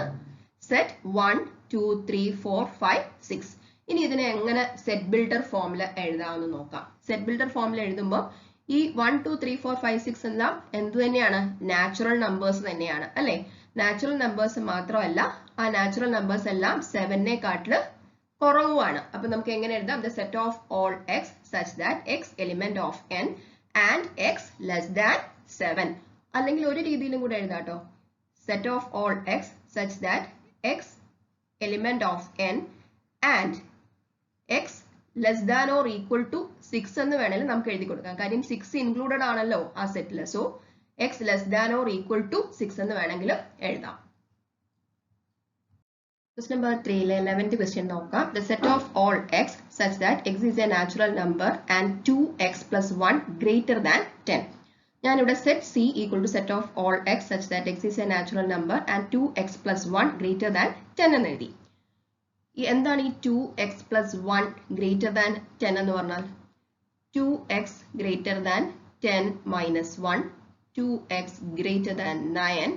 സെറ്റ് 1 2 3 4 5 6. ഇനി ഇതിനെ എങ്ങനെ സെറ്റ് ബിൽഡർ ഫോമിൽ എഴുതാമെന്ന് നോക്കാം. സെറ്റ് ബിൽഡർ ഫോമിൽ എഴുതുമ്പോൾ ഈ 1 2 3 4 5 6 എല്ലാം എന്ത് തന്നെയാണ്? നാച്ചുറൽ നമ്പേഴ്സ് തന്നെയാണ് അല്ലെ? നാച്ചുറൽ നമ്പേഴ്സ് മാത്രമല്ല, ആ നാച്ചുറൽ നമ്പേഴ്സ് എല്ലാം 7നെ കാട്ടില് കുറവുമാണ്. അപ്പൊ നമുക്ക് എങ്ങനെ എഴുതാം? The set of all X such that x element of n and x less than 7. അല്ലെങ്കിൽ ഒരു രീതിയിലും കൂടെ എഴുതാട്ടോ. Set of all X such that x element of n and x less than or equal to 6 എന്ന് വേണമെങ്കിൽ നമുക്ക് എഴുതി കൊടുക്കാം. കാര്യം 6 ഇൻക്ലൂഡഡ് ആണല്ലോ ആ സെറ്റില്. So x less than or equal to 6 എന്ന് വേണമെങ്കിൽ എഴുതാം. Question number 3 11th question നോക്കാം. The set of all x such that x is a natural number and 2x plus 1 greater than 10. ഞാൻ ഇവിടെ set c equal to set of all x such that x is a natural number and 2x plus 1 greater than 10 എന്ന് എഴുതി. എന്താണ് ഈ 2x plus 1 greater than 10 എന്ന് പറഞ്ഞാൽ? 2x greater than 10 minus 1, 2x greater than 9,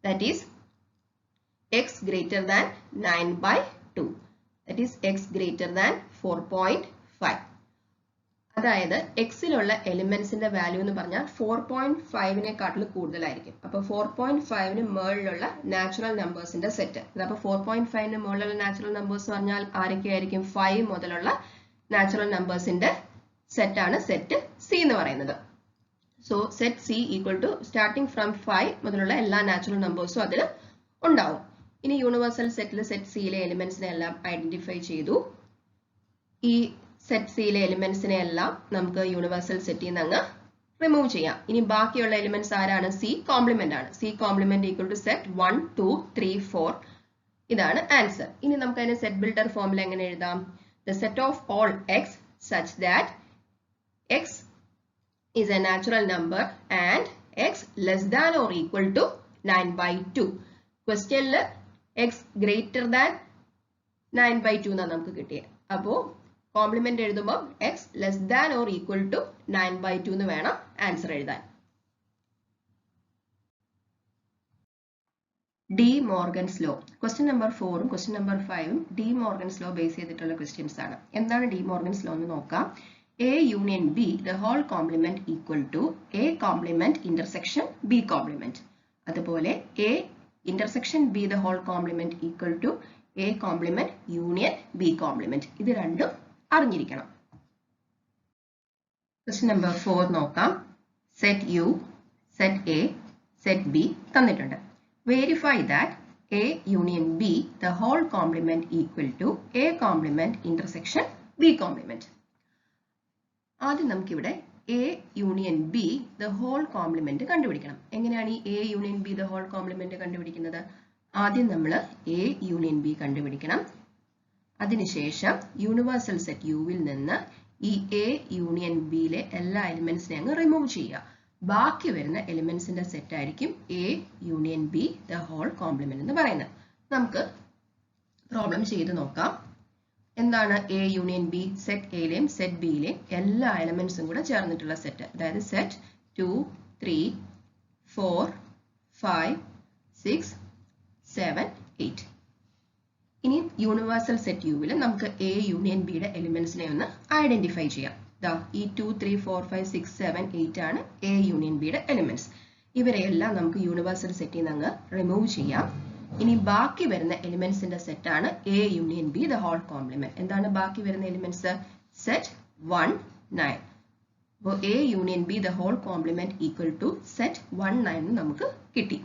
that is x greater than 9 by 2, that is x greater than 4.5. അതായത് എക്സിലുള്ള എലിമെന്റ്സിന്റെ value എന്ന് പറഞ്ഞാൽ 4.5നെക്കാട്ടിൽ കൂടുതലായിരിക്കും. അപ്പൊ 4.5ന് മുകളിലുള്ള നാച്ചുറൽ നമ്പേഴ്സിന്റെ സെറ്റ്. അപ്പൊ 4.5ന് മുകളിലുള്ള നാച്ചുറൽ നമ്പേഴ്സ് പറഞ്ഞാൽ ആരൊക്കെയായിരിക്കും? 5 മുതലുള്ള നാച്ചുറൽ നമ്പേഴ്സിന്റെ സെറ്റാണ് സെറ്റ് സി എന്ന് പറയുന്നത്. So set C equal to starting from 5 മുതലുള്ള എല്ലാ നാച്ചുറൽ നമ്പേഴ്സും അതിൽ ഉണ്ടാവും. ഇനി യൂണിവേഴ്സൽ സെറ്റിൽ സെറ്റ് സിയിലെ എലിമെന്റ്സിനെ എല്ലാം ഐഡന്റിഫൈ ചെയ്തു. ഈ സെറ്റ് സിയിലെ എലിമെന്റ്സിനെ എല്ലാം നമുക്ക് യൂണിവേഴ്സൽ സെറ്റിൽ നിന്ന് അങ്ങ് റിമൂവ് ചെയ്യാം. ഇനി ബാക്കിയുള്ള എലിമെന്റ്സ് ആരാണ്? സി കോംപ്ലിമെന്റ് ആണ്. C complement equal to set 1 2 3 4. ഇതാണ് ആൻസർ. ഇനി നമുക്ക് അതിനെ സെറ്റ് ബിൽഡർ ഫോമിൽ എങ്ങനെ എഴുതാം? The set of all X such that X is a natural number and x less than or equal to 9/2. Question x greater than 9/2 എന്നാണ് നമുക്ക് കിട്ടിയത്. അപ്പോൾ കോംപ്ലിമെന്റ് എഴുതുമ്പോൾ x less than or equal to 9/2 എന്ന് വേണം ആൻസർ എഴുതാൻ. De Morgan's law. Question number 4ഉം question number 5ഉം ഡി മോർഗൻസ് ലോ ബേസ് ചെയ്തിട്ടുള്ള ക്വസ്റ്റ്യൻസ് ആണ്. എന്താണ് ഡി മോർഗൻസ് ലോ എന്ന് നോക്കാം. A union B the whole complement equal to A complement intersection B complement. അതുപോലെ A intersection B the whole complement equal to A complement union B complement. ഇത് രണ്ടും അറിഞ്ഞിരിക്കണം. Question number 4 നോക്കാം. Set U, set A, set B തന്നിട്ടുണ്ട്. Verify that A union B the whole complement equal to A complement intersection B complement. ആദ്യം നമുക്കിവിടെ A union B the whole complement കണ്ടുപിടിക്കണം. എങ്ങനെയാണ് ഈ A union B the whole complement കണ്ടുപിടിക്കുന്നത്? ആദ്യം നമ്മൾ A union B കണ്ടുപിടിക്കണം. അതിനുശേഷം യൂണിവേഴ്സൽ സെറ്റ് യുവിൽ നിന്ന് ഈ എ യൂണിയൻ ബിയിലെ എല്ലാ എലിമെന്റ്സിനെ അങ്ങ് റിമൂവ് ചെയ്യുക. ബാക്കി വരുന്ന എലിമെന്റ്സിന്റെ സെറ്റ് ആയിരിക്കും A union B the whole complement എന്ന് പറയുന്നത്. നമുക്ക് പ്രോബ്ലം ചെയ്ത് നോക്കാം. എന്താണ് എ യൂണിയൻ ബി? സെറ്റ് എയിലെയും സെറ്റ് ബിയിലെയും എല്ലാ എലമെന്റ്സും കൂടെ ചേർന്നിട്ടുള്ള സെറ്റ്. അതായത് സെറ്റ് 2 3 4 5 6 7 8. ഇനി യൂണിവേഴ്സൽ സെറ്റ് യുവിൽ നമുക്ക് എ യൂണിയൻ ബിയുടെ എലിമെന്റ്സിനെ ഒന്ന് ഐഡന്റിഫൈ ചെയ്യാം. ഈ 2 3 4 5 6 7 8 ആണ് എ യൂണിയൻ ബിയുടെ എലിമെന്റ്സ്. ഇവരെയെല്ലാം നമുക്ക് യൂണിവേഴ്സൽ സെറ്റിൽ നിന്ന് അങ്ങ് റിമൂവ് ചെയ്യാം. ഇനി ബാക്കി വരുന്ന എലിമെന്റ്സിന്റെ സെറ്റ് ആണ് A union B the whole complement. എന്താണ് ബാക്കി വരുന്ന എലിമെന്റ്സ്? സെറ്റ് 1 9. അപ്പോൾ A union B the whole complement equal to set 1 9 നമുക്ക് കിട്ടി.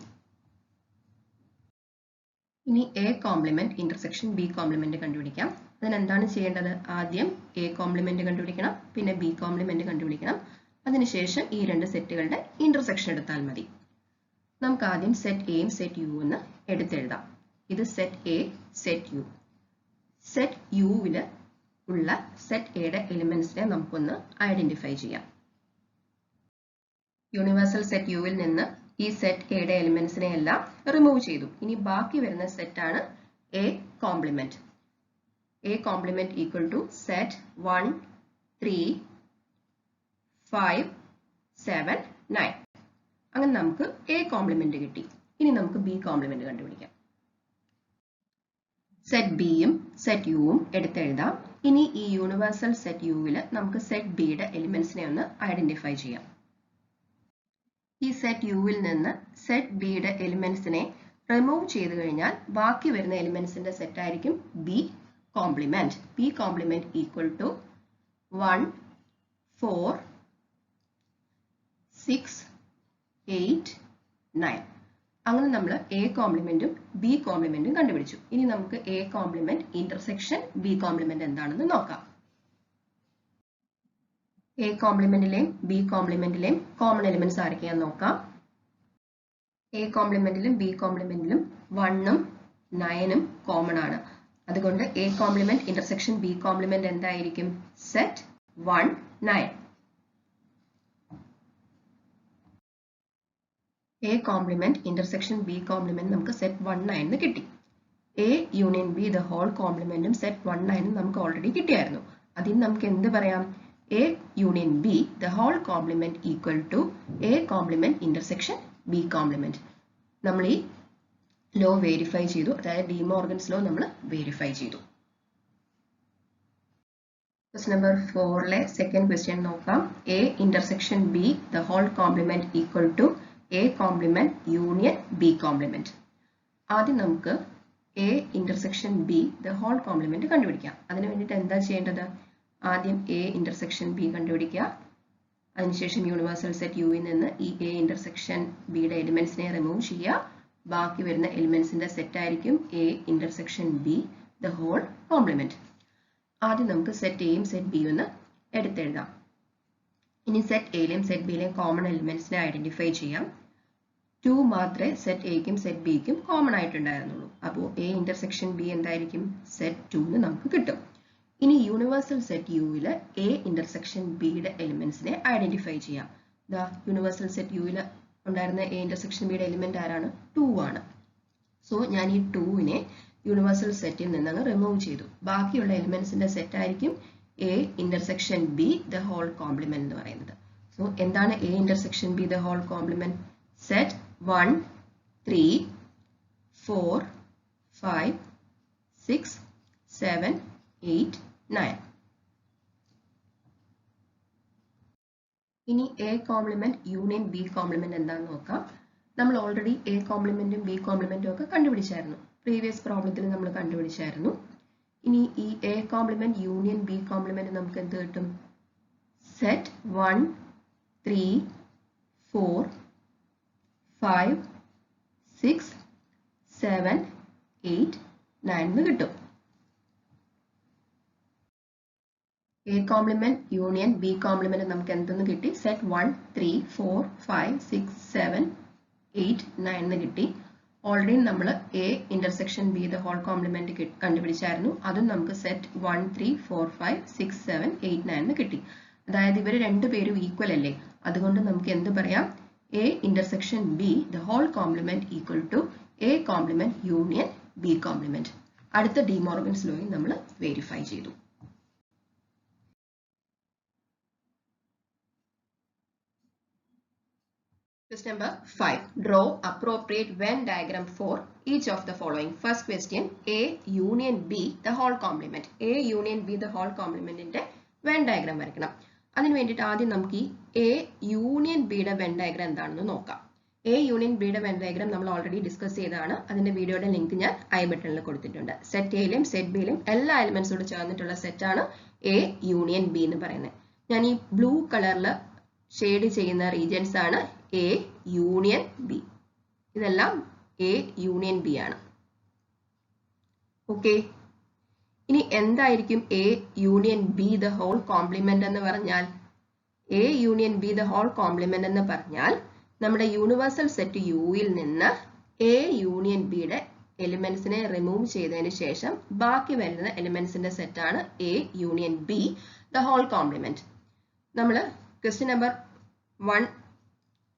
ഇനി A complement intersection B complement കണ്ടുപിടിക്കാം. അതിനെന്താണ് ചെയ്യേണ്ടത്? ആദ്യം എ കോംപ്ലിമെന്റ് കണ്ടുപിടിക്കണം, പിന്നെ ബി കോംപ്ലിമെന്റ് കണ്ടുപിടിക്കണം. അതിനുശേഷം ഈ രണ്ട് സെറ്റുകളുടെ ഇന്റർസെക്ഷൻ എടുത്താൽ മതി. നമുക്ക് ആദ്യം സെറ്റ് എയും സെറ്റ് യു എന്ന് എടുത്തെഴുതാം. ഇത് set A, set U. Set യുവിൽ ഉള്ള സെറ്റ് എയുടെ എലിമെന്റ്സിനെ നമുക്കൊന്ന് ഐഡന്റിഫൈ ചെയ്യാം. യൂണിവേഴ്സൽ സെറ്റ് യുവിൽ നിന്ന് ഈ സെറ്റ് എയുടെ എലിമെന്റ്സിനെ എല്ലാം റിമൂവ് ചെയ്തു. ഇനി ബാക്കി വരുന്ന സെറ്റ് ആണ് A complement. A complement equal to set 1 3 5 7 9. അങ്ങനെ നമുക്ക് എ കോംപ്ലിമെന്റ് കിട്ടി. ഇനി നമുക്ക് ബി കോംപ്ലിമെന്റ് കണ്ടുപിടിക്കാം. സെറ്റ് ബിയും സെറ്റ് യുവും എടുത്തെഴുതാം. ഇനി ഈ യൂണിവേഴ്സൽ സെറ്റ് യുവിൽ നമുക്ക് സെറ്റ് ബിയുടെ എലിമെന്റ്സിനെ ഒന്ന് ഐഡന്റിഫൈ ചെയ്യാം. ഈ സെറ്റ് യുവിൽ നിന്ന് സെറ്റ് ബിയുടെ എലിമെന്റ്സിനെ റിമൂവ് ചെയ്ത് കഴിഞ്ഞാൽ ബാക്കി വരുന്ന എലിമെന്റ്സിന്റെ സെറ്റ് ആയിരിക്കും B complement. B complement equal to 1 4 6 8 9. അങ്ങനെ നമ്മൾ എ കോംപ്ലിമെന്റും ബി കോംപ്ലിമെന്റും കണ്ടുപിടിച്ചു. ഇനി നമുക്ക് A complement intersection B complement എന്താണെന്ന് നോക്കാം. എ കോംപ്ലിമെന്റിലെയും ബി കോംപ്ലിമെന്റിലെയും കോമൺ എലിമെന്റ്സ് ആരൊക്കെയാന്ന് നോക്കാം. എ കോംപ്ലിമെന്റിലും ബി കോംപ്ലിമെന്റിലും 1ഉം 9ഉം കോമൺ ആണ്. അതുകൊണ്ട് A complement intersection B complement എന്തായിരിക്കും? Set 1 9. A complement intersection B complement നമുക്ക് സെറ്റ് 1 9 എന്ന് കിട്ടി. A union B the whole കോംപ്ലിമെന്റും സെറ്റ് 1 9 നമുക്ക് ഓൾറെഡി കിട്ടിയായിരുന്നു. അതിന് നമുക്ക് എന്ത് പറയാം? A union B the whole complement equal to A complement intersection B complement. നമ്മൾ ഈ ലോ വെരിഫൈ ചെയ്തു. അതായത് ഡി മോർഗൻസ് ലോ നമ്മൾ വെരിഫൈ ചെയ്തു. ക്വസ്റ്റ്യൻ നമ്പർ 4ലെ സെക്കൻഡ് ക്വസ്റ്റ്യൻ നോക്കാം. A intersection B the whole complement equal to A complement union B complement. ആദ്യം നമുക്ക് A intersection B the whole complement കണ്ടുപിടിക്കാം. അതിനു വേണ്ടിയിട്ട് എന്താ ചെയ്യേണ്ടത്? ആദ്യം എ ഇന്റർസെക്ഷൻ ബി കണ്ടുപിടിക്കുക. അതിനുശേഷം യൂണിവേഴ്സൽ സെറ്റ് യുവിൽ നിന്ന് ഈ എ ഇന്റർസെക്ഷൻ ബിയുടെ എലിമെന്റ്സിനെ റിമൂവ് ചെയ്യുക. ബാക്കി വരുന്ന എലിമെന്റ്സിന്റെ സെറ്റ് ആയിരിക്കും A intersection B the whole complement. ആദ്യം നമുക്ക് സെറ്റ് എയും സെറ്റ് ബിയും ഒന്ന് എടുത്തെഴുതാം. ഇനി സെറ്റ് എയിലെയും സെറ്റ് ബിയിലെയും കോമൺ എലിമെന്റ്സിനെ ഐഡന്റിഫൈ ചെയ്യാം. 2 മാത്രമേ സെറ്റ് എയ്ക്കും സെറ്റ് ബിക്കും കോമൺ ആയിട്ടുണ്ടായിരുന്നുള്ളൂ. അപ്പോൾ എ ഇന്റർസെക്ഷൻ ബി എന്തായിരിക്കും? സെറ്റ് 2 എന്ന് നമുക്ക് കിട്ടും. ഇനി യൂണിവേഴ്സൽ സെറ്റ് യുവിൽ എ ഇന്റർസെക്ഷൻ ബിയുടെ എലിമെന്റ്സിനെ ഐഡന്റിഫൈ ചെയ്യാം. ദാ യൂണിവേഴ്സൽ സെറ്റ് യുവിൽ ഉണ്ടായിരുന്ന എ ഇന്റർസെക്ഷൻ ബിയുടെ എലിമെന്റ് ആരാണ്? 2 ആണ്. സോ ഞാൻ ഈ 2നെ യൂണിവേഴ്സൽ സെറ്റിൽ നിന്ന് റിമൂവ് ചെയ്തു. ബാക്കിയുള്ള എലിമെന്റ്സിന്റെ സെറ്റ് ആയിരിക്കും A intersection B the whole complement എന്ന് പറയുന്നത്. സോ എന്താണ് A intersection B the whole complement? Set 1, 3, 4, 5, 6, 7, 8, 9. ഇനി A complement union B complement എന്താണെന്ന് നോക്കാം. നമ്മൾ ഓൾറെഡി എ കോംപ്ലിമെന്റും ബി കോംപ്ലിമെന്റും ഒക്കെ കണ്ടുപിടിച്ചായിരുന്നു. പ്രീവിയസ് പ്രോബ്ലത്തിൽ നമ്മൾ കണ്ടുപിടിച്ചായിരുന്നു. ഇനി ഈ A complement union B complement നമുക്ക് എന്ത് കിട്ടും? സെറ്റ് 1, 3, 4, 5, 6, 7, 8, 9 എന്ന് കിട്ടും. A complement union B complement നമുക്ക് എന്തെന്ന് കിട്ടി? സെറ്റ് 1, 3, 4, 5, 6, 7, 8, 9 എന്ന് കിട്ടി. ഓൾറെഡി നമ്മൾ A intersection B the whole complement കണ്ടുപിടിച്ചായിരുന്നു. അതും നമുക്ക് സെറ്റ് 1, 3, 4, 5, 6, 7, 8, 9 എന്ന് കിട്ടി. അതായത് ഇവർ രണ്ടുപേരും ഈക്വൽ അല്ലേ? അതുകൊണ്ട് നമുക്ക് എന്ത് പറയാം? A intersection B the whole complement equal to A complement union B complement. അടുത്ത ഡിമോർഗൻസ് ലോയും നമ്മൾ വെരിഫൈ ചെയ്തു. Question number 5. Draw appropriate Venn diagram for each of the following. First question, A union B the whole complement. A union B the whole complement ന്റെ Venn diagram വരയ്ക്കണം. അതിനു വേണ്ടിയിട്ട് ആദ്യം നമുക്ക് ഈ A union B യുടെ Venn diagram എന്താണെന്ന് നോക്കാം. A union B യുടെ Venn diagram നമ്മൾ ഓൾറെഡി ഡിസ്കസ് ചെയ്തതാണ്. അതിന്റെ വീഡിയോയുടെ ലിങ്ക് ഞാൻ ഐ ബട്ടണിൽ കൊടുത്തിട്ടുണ്ട്. സെറ്റ് എയിലും സെറ്റ് ബിയിലും എല്ലാ എലിമെന്റ്സോട് ചേർന്നിട്ടുള്ള സെറ്റാണ് A union B എന്ന് പറയുന്നത്. ഞാൻ ഈ ബ്ലൂ കളറിൽ ഷെയ്ഡ് ചെയ്യുന്ന റീജിയൻസ് ആണ് എ യൂണിയൻ ബി. ഇതെല്ലാം എ യൂണിയൻ ബി ആണ്. ഓക്കെ, ഇനി എന്തായിരിക്കും A union B the whole complement എന്ന് പറഞ്ഞാൽ? A union B the whole complement എന്ന് പറഞ്ഞാൽ നമ്മുടെ യൂണിവേഴ്സൽ സെറ്റ് യുയിൽ നിന്ന് എ യൂണിയൻ ബിയുടെ എലിമെന്റ്സിനെ റിമൂവ് ചെയ്തതിന് ശേഷം ബാക്കി വരുന്ന എലിമെന്റ്സിന്റെ സെറ്റാണ് A union B the whole complement. നമ്മൾ ക്വസ്റ്റ്യൻ നമ്പർ 1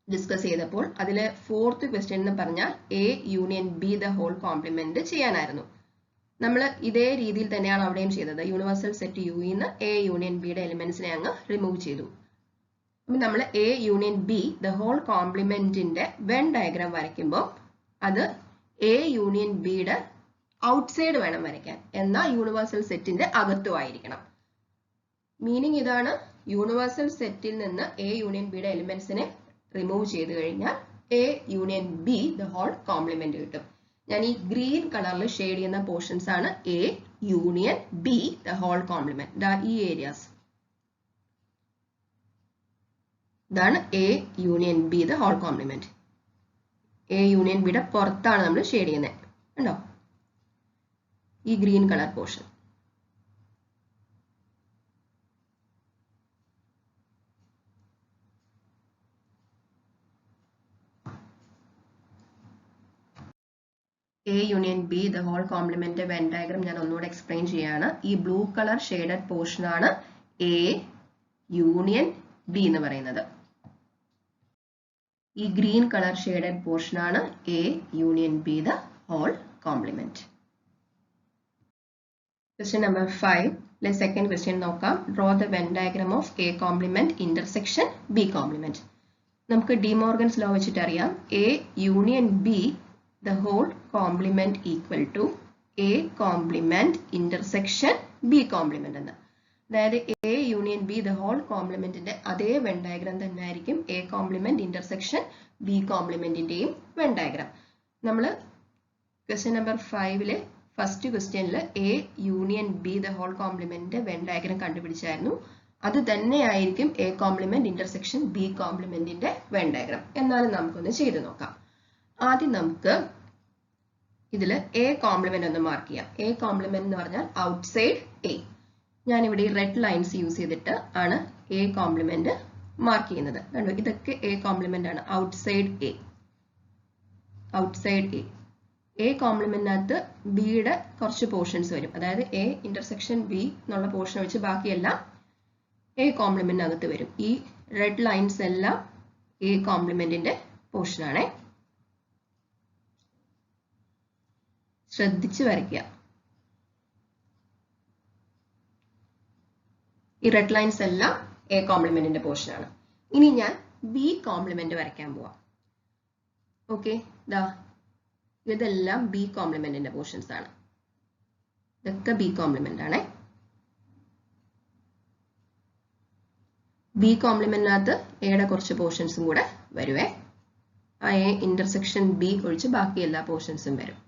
ഡിസ്കസ് ചെയ്തപ്പോൾ അതിലെ 4th ക്വസ്റ്റ്യൻ എന്ന് പറഞ്ഞാൽ A union B the whole complement ചെയ്യാനായിരുന്നു. നമ്മൾ ഇതേ രീതിയിൽ തന്നെയാണ് അവിടെയും ചെയ്തത്. യൂണിവേഴ്സൽ സെറ്റ് യുയിൽ നിന്ന് എ യൂണിയൻ ബിയുടെ എലിമെന്റ്സിനെ അങ്ങ് റിമൂവ് ചെയ്തു. അപ്പം നമ്മൾ A union B the whole കോംപ്ലിമെന്റിന്റെ വെൻ ഡയഗ്രാം വരയ്ക്കുമ്പോൾ അത് എ യൂണിയൻ ബിയുടെ ഔട്ട്സൈഡ് വേണം വരയ്ക്കാൻ, എന്നാൽ യൂണിവേഴ്സൽ സെറ്റിന്റെ അകത്തുമായിരിക്കണം. മീനിങ് ഇതാണ്, യൂണിവേഴ്സൽ സെറ്റിൽ നിന്ന് എ യൂണിയൻ ബിയുടെ എലിമെന്റ്സിനെ റിമൂവ് ചെയ്ത് കഴിഞ്ഞാൽ A union B the whole complement കിട്ടും. ഞാൻ ഈ ഗ്രീൻ കളറിൽ ഷെയ്ഡ് ചെയ്യുന്ന പോർഷൻസ് ആണ് A union B the whole complement. ഈ ഏരിയാസ് ഇതാണ് A union B the whole complement. A union ബിയുടെ പുറത്താണ് നമ്മൾ ഷെയ്ഡ് ചെയ്യുന്നത്. കണ്ടോ, ഈ green colour portion. A union B the whole complement Venn diagram ഞാൻ ഒന്നുകൂടെ എക്സ്പ്ലെയിൻ ചെയ്യാണ്. ഈ ബ്ലൂ കളർ ഷെയ്ഡഡ് പോർഷൻ ആണ് എ യൂണിയൻ ബി എന്ന് പറയുന്നത്. ഈ ഗ്രീൻ കളർ ഷെയ്ഡഡ് പോർഷൻ ആണ് A union B the whole complement. Question number 5 second question നോക്കാം. Draw the Venn diagram of A complement intersection B complement. നമുക്ക് De Morgan's law വെച്ചിട്ട് അറിയാം A union B the whole complement equal to A complement intersection B complement എന്ന്. അതായത് A union B the whole complement ന്റെ അതേ when diagram തന്നെ ആയിരിക്കും A complement intersection B complementന്റെയും വെൻ ഡയഗ്രാം. നമ്മൾ ക്വസ്റ്റ്യൻ നമ്പർ 5 ഫസ്റ്റ് ക്വസ്റ്റ്യനിൽ A union B the whole complement Venn diagram കണ്ടുപിടിച്ചായിരുന്നു. അത് തന്നെയായിരിക്കും എ കോംപ്ലിമെന്റ് ഇന്റർസെക്ഷൻ ബി കോംപ്ലിമെന്റിന്റെ വെൻ ഡയഗ്രാം. എന്നാലും നമുക്കൊന്ന് ചെയ്ത് നോക്കാം. ആദ്യം നമുക്ക് ഇതിൽ എ കോംപ്ലിമെന്റ് ഒന്ന് മാർക്ക് ചെയ്യാം. എ കോംപ്ലിമെന്റ് എന്ന് പറഞ്ഞാൽ ഔട്ട്സൈഡ് എ. ഞാനിവിടെ റെഡ് ലൈൻസ് യൂസ് ചെയ്തിട്ട് ആണ് എ കോംപ്ലിമെന്റ് മാർക്ക് ചെയ്യുന്നത്. കണ്ടോ, ഇതൊക്കെ എ കോംപ്ലിമെന്റ് ആണ്. Outside A, outside A. A കോംപ്ലിമെന്റിനകത്ത് ബിയുടെ കുറച്ച് പോർഷൻസ് വരും. അതായത് എ ഇന്റർസെക്ഷൻ ബി എന്നുള്ള പോർഷൻ വെച്ച് ബാക്കിയെല്ലാം എ കോംപ്ലിമെന്റിനകത്ത് വരും. ഈ റെഡ് ലൈൻസ് എല്ലാം എ കോംപ്ലിമെന്റിന്റെ പോർഷൻ ആണേ. ശ്രദ്ധിച്ച് വരയ്ക്കുക. ഈ റെഡ് ലൈൻസ് എല്ലാം എ കോംപ്ലിമെന്റിന്റെ പോർഷൻ ആണ്. ഇനി ഞാൻ ബി കോംപ്ലിമെന്റ് വരയ്ക്കാൻ പോവാം. ഓക്കെ, ദാ ഇതെല്ലാം ബി കോംപ്ലിമെന്റിന്റെ പോർഷൻസ് ആണ്. ഇതൊക്കെ ബി കോംപ്ലിമെന്റ് ആണേ. ബി കോംപ്ലിമെന്റിനകത്ത് എയുടെ കുറച്ച് പോർഷൻസും കൂടെ വരുവേ. ആ എ ഇന്റർസെക്ഷൻ ബി ഒഴിച്ച് ബാക്കി എല്ലാ പോർഷൻസും വരും.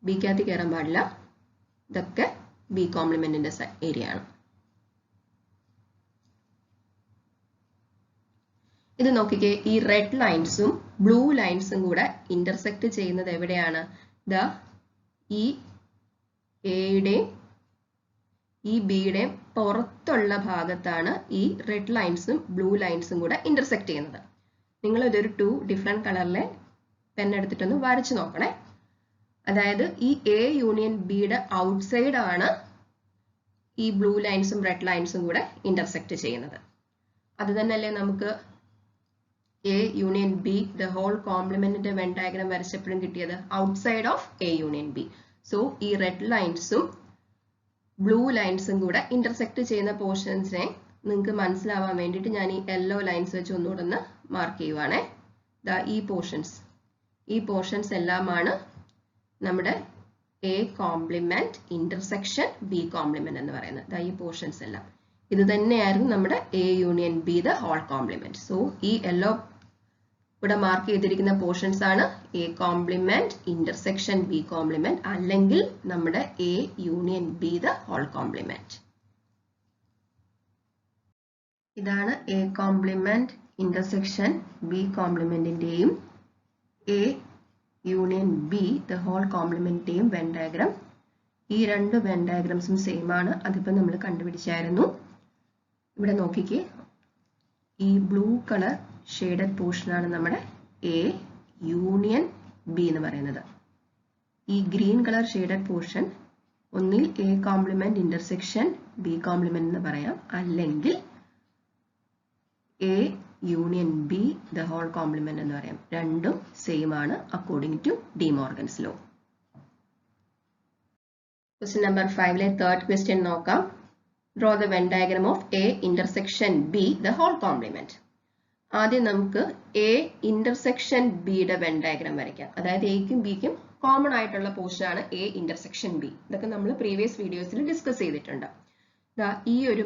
ബിക്കകത്ത് കയറാൻ പാടില്ല. ഇതൊക്കെ ബി കോംപ്ലിമെന്റിന്റെ ഏരിയ ആണ്. ഇത് നോക്കിക്കേ, ഈ റെഡ് ലൈൻസും ബ്ലൂ ലൈൻസും കൂടെ ഇന്റർസെക്ട് ചെയ്യുന്നത് എവിടെയാണ്? ഈ എയുടെയും ഈ ബിയുടെയും പുറത്തുള്ള ഭാഗത്താണ് ഈ റെഡ് ലൈൻസും ബ്ലൂ ലൈൻസും കൂടെ ഇന്റർസെക്ട് ചെയ്യുന്നത്. നിങ്ങൾ ഇതൊരു 2 ഡിഫറെന്റ് കളറിലെ പെൻ എടുത്തിട്ടൊന്ന് വരച്ചു നോക്കണേ. അതായത് ഈ എ യൂണിയൻ ബിയുടെ ഔട്ട്സൈഡ് ആണ് ഈ ബ്ലൂ ലൈൻസും റെഡ് ലൈൻസും കൂടെ ഇന്റർസെക്ട് ചെയ്യുന്നത്. അത് തന്നെയല്ലേ നമുക്ക് A union B the whole കോംപ്ലിമെന്റിന്റെ വെൻ ഡയഗ്രാം വരച്ചപ്പോഴും കിട്ടിയത്? Outside of A union B. So ഈ റെഡ് ലൈൻസും ബ്ലൂ ലൈൻസും കൂടെ ഇന്റർസെക്ട് ചെയ്യുന്ന പോർഷൻസിനെ നിങ്ങൾക്ക് മനസ്സിലാവാൻ വേണ്ടിയിട്ട് ഞാൻ ഈ യെല്ലോ ലൈൻസ് വെച്ച് ഒന്നുകൂടെ ഒന്ന് മാർക്ക് ചെയ്യുവാണേ. ഈ പോർഷൻസ് എല്ലാമാണ് നമ്മുടെ A complement intersection B complement എന്ന് പറയുന്നത്. ഈ പോർഷൻസ് എല്ലാം ഇത് തന്നെയായിരുന്നു നമ്മുടെ A union B the whole complement. So ഈ യെല്ലോ ഇവിടെ മാർക്ക് ചെയ്തിരിക്കുന്ന പോർഷൻസ് ആണ് A complement intersection B complement, അല്ലെങ്കിൽ നമ്മുടെ A union B the whole complement. ഇതാണ് എ കോംപ്ലിമെന്റ് ഇന്റർസെക്ഷൻ ബി കോംപ്ലിമെന്റിന്റെയും A union B the whole കോംപ്ലിമെന്റിന്റെയും വെൻ ഡയഗ്രാം. ഈ രണ്ട് വെൻ ഡയഗ്രാംസും സെയിം ആണ്. അതിപ്പോൾ നമ്മൾ കണ്ടുപിടിച്ചായിരുന്നു. ഇവിടെ നോക്കിക്കേ, ഈ ബ്ലൂ കളർ ഷെയ്ഡഡ് പോർഷൻ ആണ് നമ്മുടെ എ യൂണിയൻ ബി എന്ന് പറയുന്നത്. ഈ ഗ്രീൻ കളർ ഷെയ്ഡഡ് പോർഷൻ ഒന്നിൽ A complement intersection B complement എന്ന് പറയാം, അല്ലെങ്കിൽ A union B the whole complement എന്ന് പറയാം. രണ്ടും സെയിം ആണ് according to De Morgan's law. Question number 5 third question നോക്കാം. Draw the Venn diagram of A intersection B the whole complement. ആദ്യം നമുക്ക് എ ഇന്റർസെക്ഷൻ ബിയുടെ വെൻ ഡയഗ്രാം വരയ്ക്കാം. അതായത് എക്കും ബിക്കും കോമൺ ആയിട്ടുള്ള പോർഷൻ ആണ് എ ഇന്റർസെക്ഷൻ ബി. ഇതൊക്കെ നമ്മൾ പ്രീവിയസ് വീഡിയോസിൽ ഡിസ്കസ് ചെയ്തിട്ടുണ്ട്. ഈ ഒരു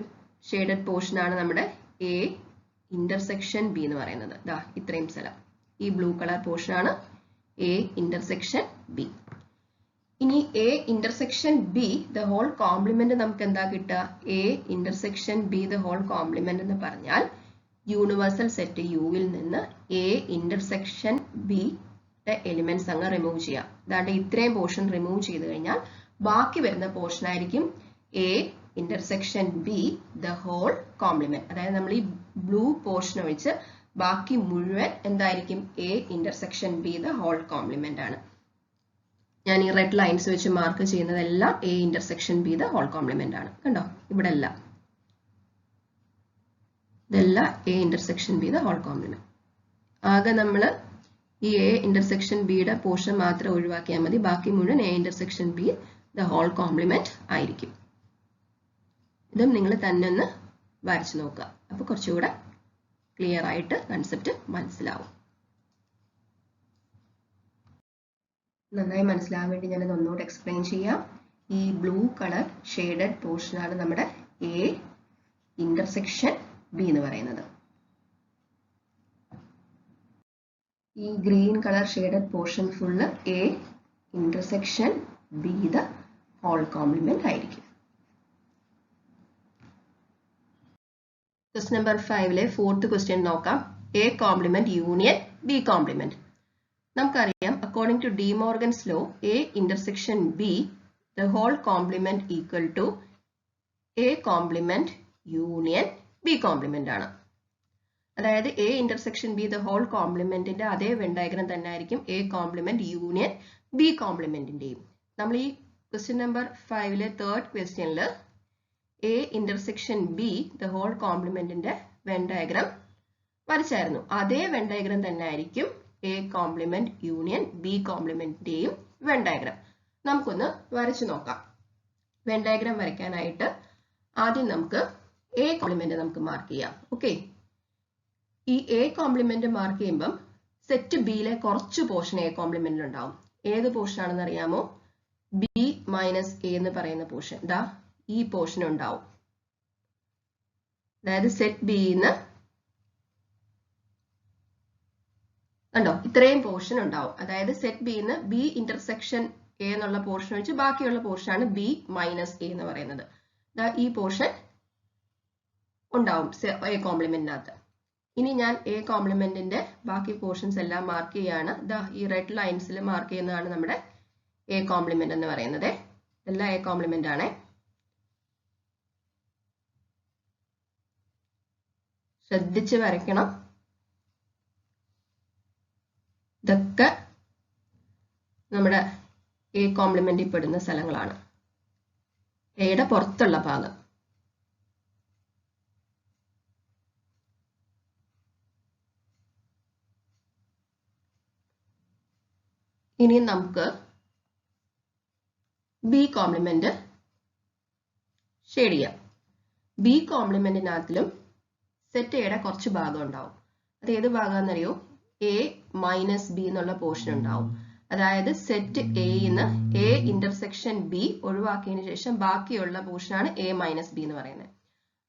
ഷെയ്ഡഡ് പോർഷൻ ആണ് നമ്മുടെ എ ഇന്റർസെക്ഷൻ ബി എന്ന് പറയുന്നത്. ഇത്രയും സ്ഥലം ഈ ബ്ലൂ കളർ പോർഷൻ ആണ് എ ഇന്റർസെക്ഷൻ ബി. ഇനി A intersection B the whole complement നമുക്ക് എന്താ കിട്ടുക? A intersection B the whole complement എന്ന് പറഞ്ഞാൽ യൂണിവേഴ്സൽ സെറ്റ് യുവിൽ നിന്ന് എ ഇന്റർസെക്ഷൻ ബി എലിമെന്റ്സ് അങ്ങ് റിമൂവ് ചെയ്യാം. അതാണ്ട് ഇത്രയും പോർഷൻ റിമൂവ് ചെയ്ത് കഴിഞ്ഞാൽ ബാക്കി വരുന്ന പോർഷൻ ആയിരിക്കും A intersection B the whole complement. അതായത് നമ്മൾ ഈ ബ്ലൂ പോർഷൻ ഒഴിച്ച് ബാക്കി മുഴുവൻ എന്തായിരിക്കും? A intersection B the whole complement ആണ്. ഞാൻ ഈ റെഡ് ലൈൻസ് വെച്ച് മാർക്ക് ചെയ്യുന്നതെല്ലാം A intersection B the whole complement ആണ്. കണ്ടോ, ഇവിടെ എല്ലാം ഇതെല്ലാം A intersection B the whole complement. ആകെ നമ്മൾ ഈ എ ഇന്റർസെക്ഷൻ ബിയുടെ പോർഷൻ മാത്രം ഒഴിവാക്കിയാൽ മതി. ബാക്കി മുഴുവൻ A intersection B the whole complement ആയിരിക്കും. ഇതും നിങ്ങൾ തന്നെ ഒന്ന് വരച്ചു നോക്കുക. അപ്പൊ കുറച്ചുകൂടെ ക്ലിയർ ആയിട്ട് കൺസെപ്റ്റ് മനസ്സിലാവും. നന്നായി മനസ്സിലാവാൻ വേണ്ടി ഞാനത് ഒന്നുകൂടെ എക്സ്പ്ലെയിൻ ചെയ്യാം. ഈ ബ്ലൂ കളർ ഷെയ്ഡഡ് പോർഷൻ ആണ് നമ്മുടെ എ ഇന്റർസെക്ഷൻ ബി എന്ന് പറയുന്നത്. ഈ green colour shaded portion full A intersection B the whole complement ആയിരിക്കും. Question number 5 fourth question നോക്കാം. A complement union B complement. നമുക്കറിയാം according to De Morgan's law A intersection B the whole complement equal to A complement union B complement ആണ്. അതായത് A intersection B the whole complementന്റെ അതേ Venn diagram തന്നെ ആയിരിക്കും A complement union B complementന്റെയും. നമ്മൾ ഈ question number 5 third questionൽ A intersection B the whole complementന്റെ Venn diagram വരച്ചായിരുന്നു. അതേ വെൻ ഡയഗ്രം തന്നെ ആയിരിക്കും A complement union B complementന്റെയും വെൻ ഡയഗ്രം. നമുക്കൊന്ന് വരച്ചു നോക്കാം. വെൻ ഡയഗ്രം വരയ്ക്കാനായിട്ട് ആദ്യം നമുക്ക് A complement നമുക്ക് മാർക്ക് ചെയ്യാം. ഓക്കെ, ഈ A complement മാർക്ക് ചെയ്യുമ്പം സെറ്റ് ബിയിലെ കുറച്ച് പോർഷൻ A complementൽ ഉണ്ടാവും. ഏത് പോർഷൻ ആണെന്ന് അറിയാമോ? B മൈനസ് A എന്ന് പറയുന്ന പോർഷൻ. ദാ ഈ പോർഷൻ ഉണ്ടാവും. അതായത് സെറ്റ് ബിന്ന് കണ്ടോ, ഇത്രയും പോർഷൻ ഉണ്ടാവും. അതായത് set bin B intersection A എന്നുള്ള പോർഷൻ വെച്ച് ബാക്കിയുള്ള പോർഷൻ ആണ് B മൈനസ് A എന്ന് പറയുന്നത്. ദാ ഈ പോർഷൻ ഉണ്ടാവും A കോംപ്ലിമെന്റിനകത്ത്. ഇനി ഞാൻ A കോംപ്ലിമെന്റിന്റെ ബാക്കി പോർഷൻസ് എല്ലാം മാർക്ക് ചെയ്യാണ്. ദാ ഈ റെഡ് ലൈൻസിൽ മാർക്ക് ചെയ്യുന്നതാണ് നമ്മുടെ A കോംപ്ലിമെന്റ് എന്ന് പറയുന്നത്. എല്ലാം A കോംപ്ലിമെന്റ് ആണ്. ശ്രദ്ധിച്ച് വരയ്ക്കണം. ഇതൊക്കെ നമ്മുടെ A കോംപ്ലിമെന്റിൽ പെടുന്ന സ്ഥലങ്ങളാണ്. എയുടെ പുറത്തുള്ള ഭാഗം. ഇനി നമുക്ക് B കോംപ്ലിമെന്റ് ഷെയ്ഡ് ചെയ്യാം. B കോംപ്ലിമെന്റിനകത്തിലും സെറ്റ് എയുടെ കുറച്ച് ഭാഗം ഉണ്ടാവും. അത് ഏത് ഭാഗമാണെന്നറിയോ? A മൈനസ് B എന്നുള്ള പോർഷൻ ഉണ്ടാവും. അതായത് സെറ്റ് എന്ന് A ഇന്റർസെക്ഷൻ B ഒഴിവാക്കിയതിനു ശേഷം ബാക്കിയുള്ള പോർഷനാണ് A മൈനസ് B എന്ന് പറയുന്നത്.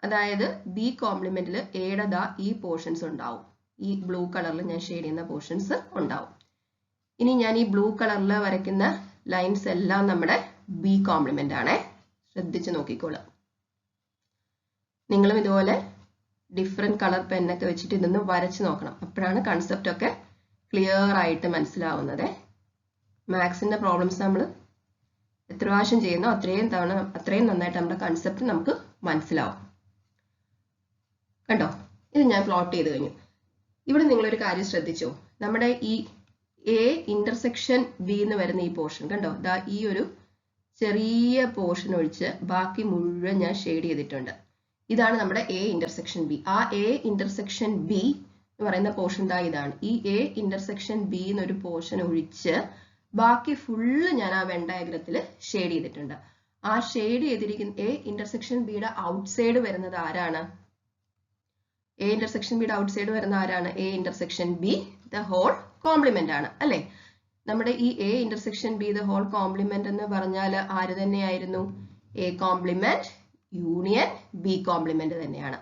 അതായത് B കോംപ്ലിമെന്റിൽ എയുടെ ദാ ഈ പോർഷൻസ് ഉണ്ടാവും. ഈ ബ്ലൂ കളറിൽ ഞാൻ ഷെയ്ഡ് ചെയ്യുന്ന പോർഷൻസ് ഉണ്ടാവും. ഇനി ഞാൻ ഈ ബ്ലൂ കളറിൽ വരയ്ക്കുന്ന ലൈൻസ് എല്ലാം നമ്മുടെ B കോംപ്ലിമെന്റ് ആണ്. ശ്രദ്ധിച്ച് നോക്കിക്കോളൂ. നിങ്ങളും ഇതുപോലെ ഡിഫറെന്റ് കളർ പെന്നൊക്കെ വെച്ചിട്ട് ഇതൊന്ന് വരച്ച് നോക്കണം. അപ്പോഴാണ് കൺസെപ്റ്റ് ഒക്കെ ക്ലിയർ ആയിട്ട് മനസ്സിലാവുന്നത്. മാത്സിന്റെ പ്രോബ്ലംസ് നമ്മൾ എത്ര പ്രാവശ്യം ചെയ്യുന്നോ അത്രയും നന്നായിട്ട് നമ്മുടെ കൺസെപ്റ്റ് നമുക്ക് മനസ്സിലാവും. കണ്ടോ, ഇത് ഞാൻ പ്ലോട്ട് ചെയ്ത് കഴിഞ്ഞു. ഇവിടെ നിങ്ങളൊരു കാര്യം ശ്രദ്ധിച്ചോ? നമ്മുടെ ഈ A ഇന്റർസെക്ഷൻ B എന്ന് വരുന്ന ഈ പോർഷൻ കണ്ടോ, ദാ ഈ ഒരു ചെറിയ പോർഷൻ ഒഴിച്ച് ബാക്കി മുഴുവൻ ഞാൻ ഷെയ്ഡ് ചെയ്തിട്ടുണ്ട്. ഇതാണ് നമ്മുടെ A ഇന്റർസെക്ഷൻ B. ആ A ഇന്റർസെക്ഷൻ B എന്ന് പറയുന്ന പോർഷൻ ദാ ഇതാണ്. ഈ A ഇന്റർസെക്ഷൻ B എന്നൊരു പോർഷൻ ഒഴിച്ച് ബാക്കി ഫുള്ള് ഞാൻ ആ വെൻ ഡയഗ്രത്തിൽ ഷെയ്ഡ് ചെയ്തിട്ടുണ്ട്. ആ ഷെയ്ഡ് ചെയ്തിരിക്കുന്ന A ഇന്റർസെക്ഷൻ ബിയുടെ ഔട്ട്സൈഡ് വരുന്നത് ആരാണ്? A ഇന്റർസെക്ഷൻ ബിയുടെ ഔട്ട്സൈഡ് വരുന്ന ആരാണ്? A intersection B the whole complement ആണ് അല്ലെ? നമ്മുടെ ഈ A intersection B the whole complement എന്ന് പറഞ്ഞാൽ ആര് തന്നെയായിരുന്നു? A complement union B complement തന്നെയാണ്.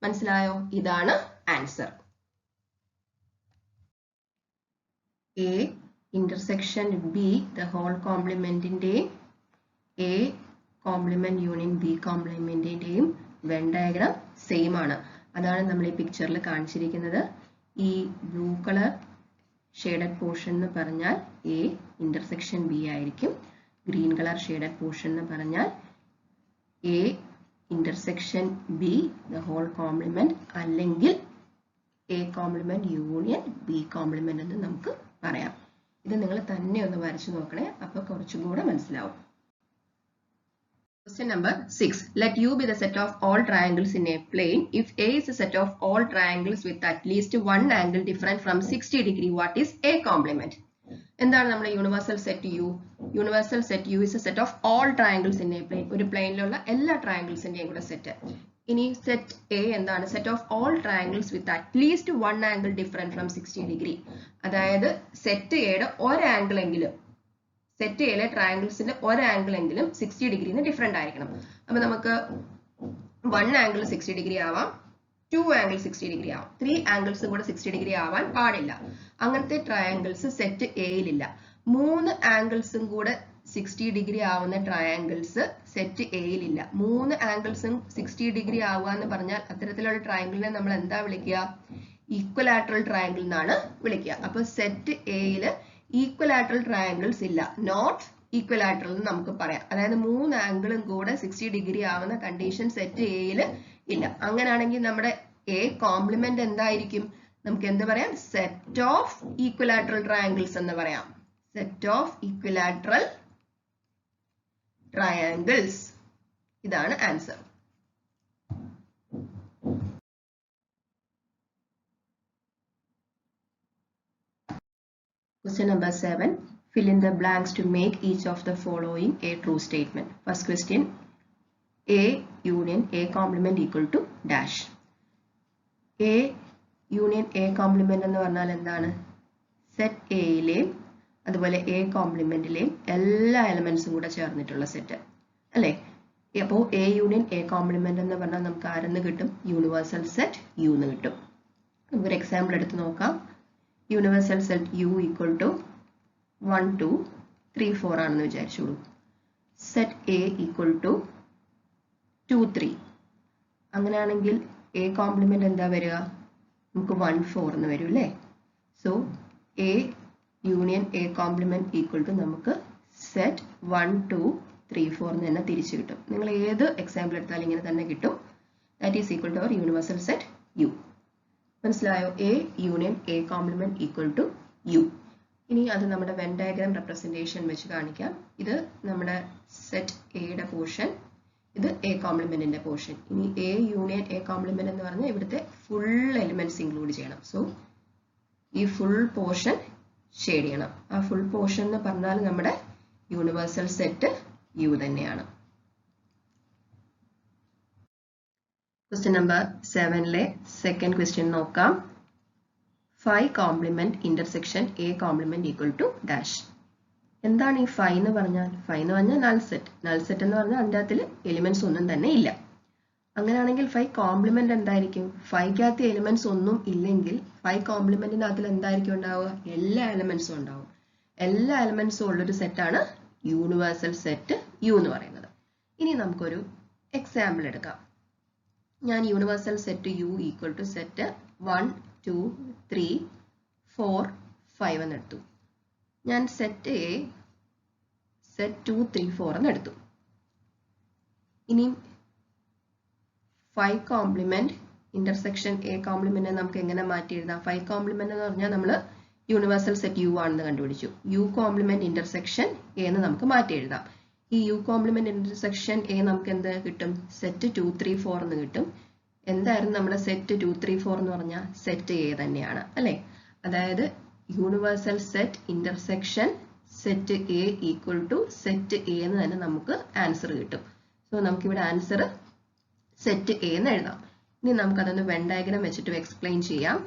മനസ്സിലായോ? ഇതാണ് answer. A intersection B the whole കോംപ്ലിമെന്റിന്റെയും A കോംപ്ലിമെന്റ് യൂണിയൻ B കോംപ്ലിമെന്റിന്റെയും വെൻ ഡയഗ്രാം സെയിം ആണ്. അതാണ് നമ്മൾ ഈ പിക്ചറിൽ കാണിച്ചിരിക്കുന്നത്. ഈ ബ്ലൂ കളർ ഷെയ്ഡഡ് പോർഷൻ എന്ന് പറഞ്ഞാൽ A ഇന്റർസെക്ഷൻ B ആയിരിക്കും. ഗ്രീൻ കളർ ഷെയ്ഡഡ് പോർഷൻ എന്ന് പറഞ്ഞാൽ A intersection B the whole complement അല്ലെങ്കിൽ A complement union B complement എന്ന് നമുക്ക് പറയാം. ഇത് നിങ്ങൾ തന്നെ ഒന്ന് വരച്ചു നോക്കണേ, അപ്പൊ കുറച്ചും കൂടെ മനസ്സിലാവും. Question number 6. Let U be the set of all triangles in a plane. If A is a set of all triangles with at least one angle different from 60 degree, what is A complement? എന്താണ് നമ്മുടെ universal set U? Universal set U is a set of all triangles in a plane. ഒരു പ്ലെയിനിലുള്ള എല്ലാ ട്രയാങ്കിൾസിന്റെയും കൂടെ set. ഇനി set A എന്താണ്? Set of all triangles with at least one angle different from 60 degree. അതായത് set എയുടെ ഒരു ആംഗിൾ എങ്കിലും, set എയിലെ ട്രയാങ്കിൾസിന്റെ ഒരു ആംഗിൾ എങ്കിലും 60 ഡിഗ്രിന്ന് ഡിഫറെന്റ് ആയിരിക്കണം. അപ്പൊ നമുക്ക് 1 ആംഗിൾ 60 ഡിഗ്രി ആവാം, 2 ആംഗിൾ 60 ഡിഗ്രി ആവാം, 3 ആംഗിൾസും കൂടെ 60 ഡിഗ്രി ആവാൻ പാടില്ല. അങ്ങനത്തെ ട്രയാങ്കിൾസ് സെറ്റ് എയിലില്ല. 3 ആംഗിൾസും കൂടെ 60 ഡിഗ്രി ആവുന്ന ട്രയാങ്കിൾസ് സെറ്റ് എയിലില്ല. 3 ആംഗിൾസും 60 ഡിഗ്രി ആവുക എന്ന് പറഞ്ഞാൽ അത്തരത്തിലുള്ള ട്രയാങ്കിളിനെ നമ്മൾ എന്താ വിളിക്കുക? ഈക്വലാറ്ററൽ ട്രയാങ്കിൾ എന്നാണ് വിളിക്കുക. അപ്പൊ സെറ്റ് എയില് ഈക്വലാറ്ററൽ ട്രയാങ്കിൾസ് ഇല്ല, നോട്ട് ഈക്വലാറ്ററൽ എന്ന് നമുക്ക് പറയാം. അതായത് 3 ആംഗിളും കൂടെ 60 ഡിഗ്രി ആവുന്ന കണ്ടീഷൻ സെറ്റ് എയില് ഇല്ല. അങ്ങനെയാണെങ്കിൽ നമ്മുടെ എ കോംപ്ലിമെന്റ് എന്തായിരിക്കും? നമുക്ക് എന്ത് പറയാം? സെറ്റ് ഓഫ് ഈക്വലാറ്ററൽ ട്രയാങ്കിൾസ് എന്ന് പറയാം. Set of equilateral triangles. ഇതാണ് answer. Question number 7. Fill in the blanks to make each of the following a true statement. First question, A union A complement equal to dash. A union A complement എന്ന് പറഞ്ഞാൽ എന്താണ്? Set എയിലെയും അതുപോലെ A കോംപ്ലിമെന്റിലെയും എല്ലാ എലമെന്റ്സും കൂടെ ചേർന്നിട്ടുള്ള set അല്ലേ? അപ്പോൾ എ യൂണിയൻ എ കോംപ്ലിമെന്റ് എന്ന് പറഞ്ഞാൽ നമുക്ക് ആരെന്ന് കിട്ടും? യൂണിവേഴ്സൽ സെറ്റ് യു എന്ന് കിട്ടും. നമുക്കൊരു എക്സാമ്പിൾ എടുത്ത് നോക്കാം. Universal set U equal to 1 2 3 4 ആണെന്ന് വിചാരിച്ചോളൂ. Set A equal to 2 3. അങ്ങനെയാണെങ്കിൽ എ കോംപ്ലിമെന്റ് എന്താ വരിക? നമുക്ക് 1 4 എന്ന് വരും അല്ലേ? So A union A complement equal to നമുക്ക് സെറ്റ് 1 2 3 4 എന്ന് തന്നെ തിരിച്ചു കിട്ടും. നിങ്ങൾ ഏത് എക്സാമ്പിൾ എടുത്താലും ഇങ്ങനെ തന്നെ കിട്ടും. That is equal to our universal set U. മനസ്സിലായോ? A union A complement equal to U. ഇനി അത് നമ്മുടെ വെൻ ഡയഗ്രാം റെപ്രസെന്റേഷൻ വെച്ച് കാണിക്കാം. ഇത് നമ്മുടെ സെറ്റ് എയുടെ പോർഷൻ, ഇത് എ കോംപ്ലിമെന്റിന്റെ പോർഷൻ. ഇനി എ യൂണിയൻ എ കോംപ്ലിമെന്റ് എന്ന് പറഞ്ഞാൽ ഇവിടുത്തെ ഫുൾ എലിമെന്റ്സ് ഇൻക്ലൂഡ് ചെയ്യണം. സോ ഈ ഫുൾ പോർഷൻ ഷെയ്ഡ് ചെയ്യണം. ആ ഫുൾ പോർഷൻ എന്ന് പറഞ്ഞാൽ നമ്മുടെ യൂണിവേഴ്സൽ സെറ്റ് യു തന്നെയാണ്. ക്വസ്റ്റ്യൻ നമ്പർ 7ലെ സെക്കൻഡ് ക്വസ്റ്റ്യൻ നോക്കാം. 5 complement intersection A complement equal to dash. എന്താണ് ഈ 5 എന്ന് പറഞ്ഞാൽ? 5 എന്ന് പറഞ്ഞാൽ നൾ സെറ്റ്. നൾ സെറ്റ് എന്ന് പറഞ്ഞാൽ അതിൻ്റെ അകത്തിൽ എലിമെന്റ്സ് ഒന്നും തന്നെ ഇല്ല. അങ്ങനെയാണെങ്കിൽ 5 കോംപ്ലിമെന്റ് എന്തായിരിക്കും? 5ക്കകത്ത് എലിമെന്റ്സ് ഒന്നും ഇല്ലെങ്കിൽ 5 കോംപ്ലിമെന്റിനകത്തിൽ എന്തായിരിക്കും ഉണ്ടാവുക? എല്ലാ എലിമെന്റ്സും ഉണ്ടാവും. എല്ലാ എലിമെന്റ്സും ഉള്ളൊരു സെറ്റാണ് യൂണിവേഴ്സൽ സെറ്റ് യു എന്ന് പറയുന്നത്. ഇനി നമുക്കൊരു എക്സാമ്പിൾ എടുക്കാം. ഞാൻ universal set U equal to set 1 2 3 4 5 എന്ന് എടുത്തു. ഞാൻ സെറ്റ് എ സെറ്റ് 2 3 4 എന്ന് എടുത്തു. ഇനി 5 കോംപ്ലിമെന്റ് ഇന്റർസെക്ഷൻ എ കോംപ്ലിമെന്റ് നമുക്ക് എങ്ങനെ മാറ്റി എഴുതാം? 5 കോംപ്ലിമെന്റ് എന്ന് പറഞ്ഞാൽ നമ്മൾ യൂണിവേഴ്സൽ സെറ്റ് യു ആണെന്ന് കണ്ടുപിടിച്ചു. യു കോംപ്ലിമെന്റ് ഇന്റർസെക്ഷൻ എ എന്ന് നമുക്ക് മാറ്റി എഴുതാം. ഈ യു കോംപ്ലിമെന്റ് ഇന്റർസെക്ഷൻ എ നമുക്ക് എന്ത് കിട്ടും? സെറ്റ് 2 3 4 എന്ന് കിട്ടും. എന്തായിരുന്നു നമ്മുടെ സെറ്റ് 2 3 4 എന്ന് പറഞ്ഞാൽ? സെറ്റ് എ തന്നെയാണ് അല്ലെ? അതായത് universal set intersection set A equal to set A എന്ന് തന്നെ നമുക്ക് ആൻസർ കിട്ടും. സോ നമുക്കിവിടെ ആൻസർ സെറ്റ് എ എന്ന് എഴുതാം. ഇനി നമുക്കതൊന്ന് വെൻ ഡയഗ്രാം വെച്ചിട്ട് എക്സ്പ്ലെയിൻ ചെയ്യാം.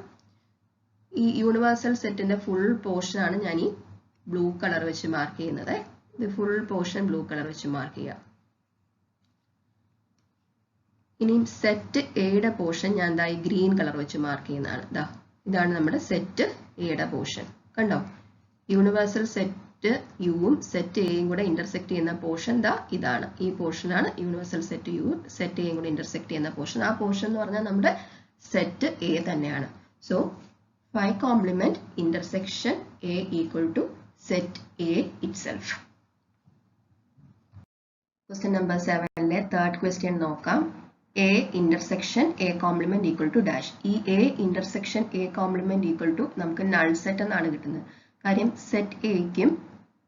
ഈ യൂണിവേഴ്സൽ സെറ്റിന്റെ ഫുൾ പോർഷൻ ആണ് ഞാൻ ഈ ബ്ലൂ കളർ വെച്ച് മാർക്ക് ചെയ്യുന്നത്. ഇത് ഫുൾ പോർഷൻ ബ്ലൂ കളർ വെച്ച് മാർക്ക് ചെയ്യാം. ഇനി സെറ്റ് എയുടെ പോർഷൻ ഞാൻ ഈ ഗ്രീൻ കളർ വെച്ച് മാർക്ക് ചെയ്യുന്നതാണ്. ഇതാണ് നമ്മുടെ സെറ്റ് എയുടെ പോർഷൻ. കണ്ടോ? യൂണിവേഴ്സൽ സെറ്റ് യുവും സെറ്റ് എയും കൂടെ ഇന്റർസെക്ട് ചെയ്യുന്ന പോർഷൻ ഇതാണ്. ഈ പോർഷനാണ് യൂണിവേഴ്സൽ സെറ്റ് യു സെറ്റ് എയും കൂടെ ഇന്റർസെക്ട് ചെയ്യുന്ന പോർഷൻ. ആ പോർഷൻ എന്ന് പറഞ്ഞാൽ നമ്മുടെ സെറ്റ് എ തന്നെയാണ്. So 5 complement intersection A equal to set A itself. Question number 7ലെ തേർഡ് ക്വസ്റ്റ്യൻ നോക്കാം. A intersection A complement equal to dash. ഈ A intersection A complement equal to നമുക്ക് നൾ സെറ്റ് എന്നാണ് കിട്ടുന്നത്. കാര്യം സെറ്റ് എക്കും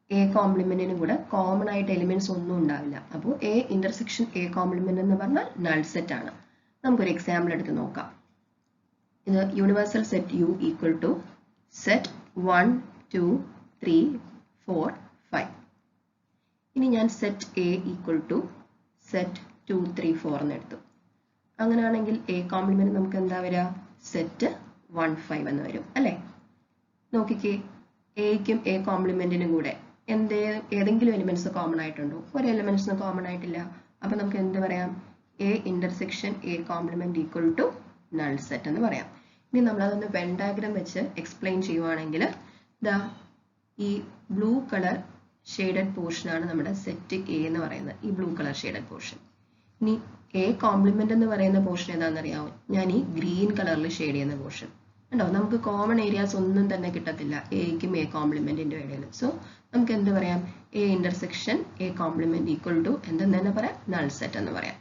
എ കോംപ്ലിമെന്റിനും കൂടെ common ആയിട്ട് elements ഒന്നും ഉണ്ടാവില്ല. അപ്പോൾ എ ഇന്റർസെക്ഷൻ എ കോംപ്ലിമെന്റ് എന്ന് പറഞ്ഞാൽ നൾ സെറ്റ് ആണ്. നമുക്കൊരു എക്സാമ്പിൾ എടുത്ത് നോക്കാം. ഇത് universal set U equal to set 1 2 3 4 5. ഇനി ഞാൻ set A equal to set 2 3 4 എന്ന് എടുത്തു. അങ്ങനെയാണെങ്കിൽ എ കോംപ്ലിമെന്റ് നമുക്ക് എന്താ വരിക? സെറ്റ് 1 5 എന്ന് വരും അല്ലെ? നോക്കിക്കേ, എക്കും എ കോംപ്ലിമെന്റിനും കൂടെ ഏതെങ്കിലും എലിമെന്റ്സ് കോമൺ ആയിട്ടുണ്ടോ? ഒരു എലിമെന്റ്സ് കോമൺ ആയിട്ടില്ല. അപ്പൊ നമുക്ക് എന്ത് പറയാം? A intersection A complement equal to null set എന്ന് പറയാം. ഇനി നമ്മൾ അതൊന്ന് വെൻ ഡയഗ്രാം വെച്ച് എക്സ്പ്ലെയിൻ ചെയ്യുവാണെങ്കിൽ ഈ ബ്ലൂ കളർ ഷെയ്ഡഡ് പോർഷൻ ആണ് നമ്മുടെ സെറ്റ് എ എന്ന് പറയുന്നത്, ഈ ബ്ലൂ കളർ ഷെയ്ഡഡ് പോർഷൻ. ഇനി എ കോംപ്ലിമെന്റ് എന്ന് പറയുന്ന പോർഷൻ ഏതാണെന്ന് അറിയാമോ? ഞാൻ ഈ ഗ്രീൻ കളറിൽ ഷെയ്ഡ് ചെയ്യുന്ന പോർഷൻ ഉണ്ടോ. നമുക്ക് കോമൺ ഏരിയാസ് ഒന്നും തന്നെ കിട്ടത്തില്ല എയ്ക്കും എ കോംപ്ലിമെന്റിന്റെ ഇടയിൽ. സോ നമുക്ക് എന്ത് പറയാം? A intersection A complement equal to എന്തെന്ന് തന്നെ പറയാം? നൾ സെറ്റ് എന്ന് പറയാം.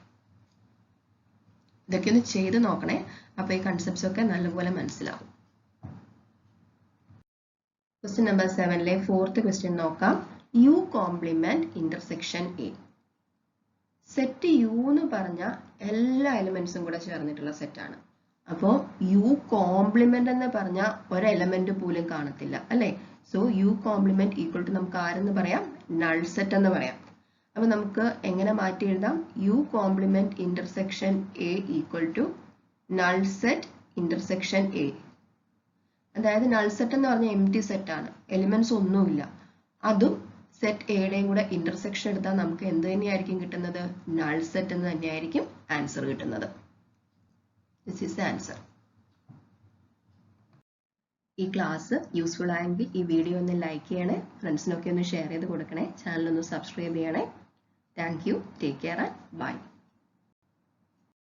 ഇതൊക്കെ ഒന്ന് ചെയ്ത് നോക്കണേ, അപ്പൊ ഈ കൺസെപ്റ്റ്സ് ഒക്കെ നല്ലപോലെ മനസ്സിലാവും. ക്വസ്റ്റ്യൻ നമ്പർ 7 ഫോർത്ത് ക്വസ്റ്റ്യൻ നോക്കാം. U complement intersection A. Set U എന്ന് പറഞ്ഞ എല്ലാ എലിമെന്റ്സും കൂടെ ചേർന്നിട്ടുള്ള സെറ്റാണ്. അപ്പോൾ യു കോംപ്ലിമെന്റ് എന്ന് പറഞ്ഞ ഒരു എലമെന്റ് പോലും കാണത്തില്ല അല്ലെ. So U complement equal to നമുക്ക് ആരെന്ന് പറയാം? നൾ സെറ്റ് എന്ന് പറയാം. അപ്പൊ നമുക്ക് എങ്ങനെ മാറ്റി എഴുതാം? U complement intersection A equal to null set intersection A. അതായത് നൾ സെറ്റ് എന്ന് പറഞ്ഞാൽ എംപ്റ്റി സെറ്റ് ആണ്, എലിമെന്റ്സ് ഒന്നുമില്ല. അതും സെറ്റ് എയുടെയും കൂടെ ഇന്റർസെക്ഷൻ എടുത്താൽ നമുക്ക് എന്ത് തന്നെയായിരിക്കും കിട്ടുന്നത്? നൾ സെറ്റ് എന്ന് തന്നെയായിരിക്കും ആൻസർ കിട്ടുന്നത്. This is the answer. ഈ ക്ലാസ് യൂസ്ഫുൾ ആയെങ്കിൽ ഈ വീഡിയോ ഒന്ന് ലൈക്ക് ചെയ്യണേ, ഫ്രണ്ട്സിനൊക്കെ ഒന്ന് ഷെയർ ചെയ്ത് കൊടുക്കണേ, ചാനൽ ഒന്ന് സബ്സ്ക്രൈബ് ചെയ്യണേ. Thank you, take care and by.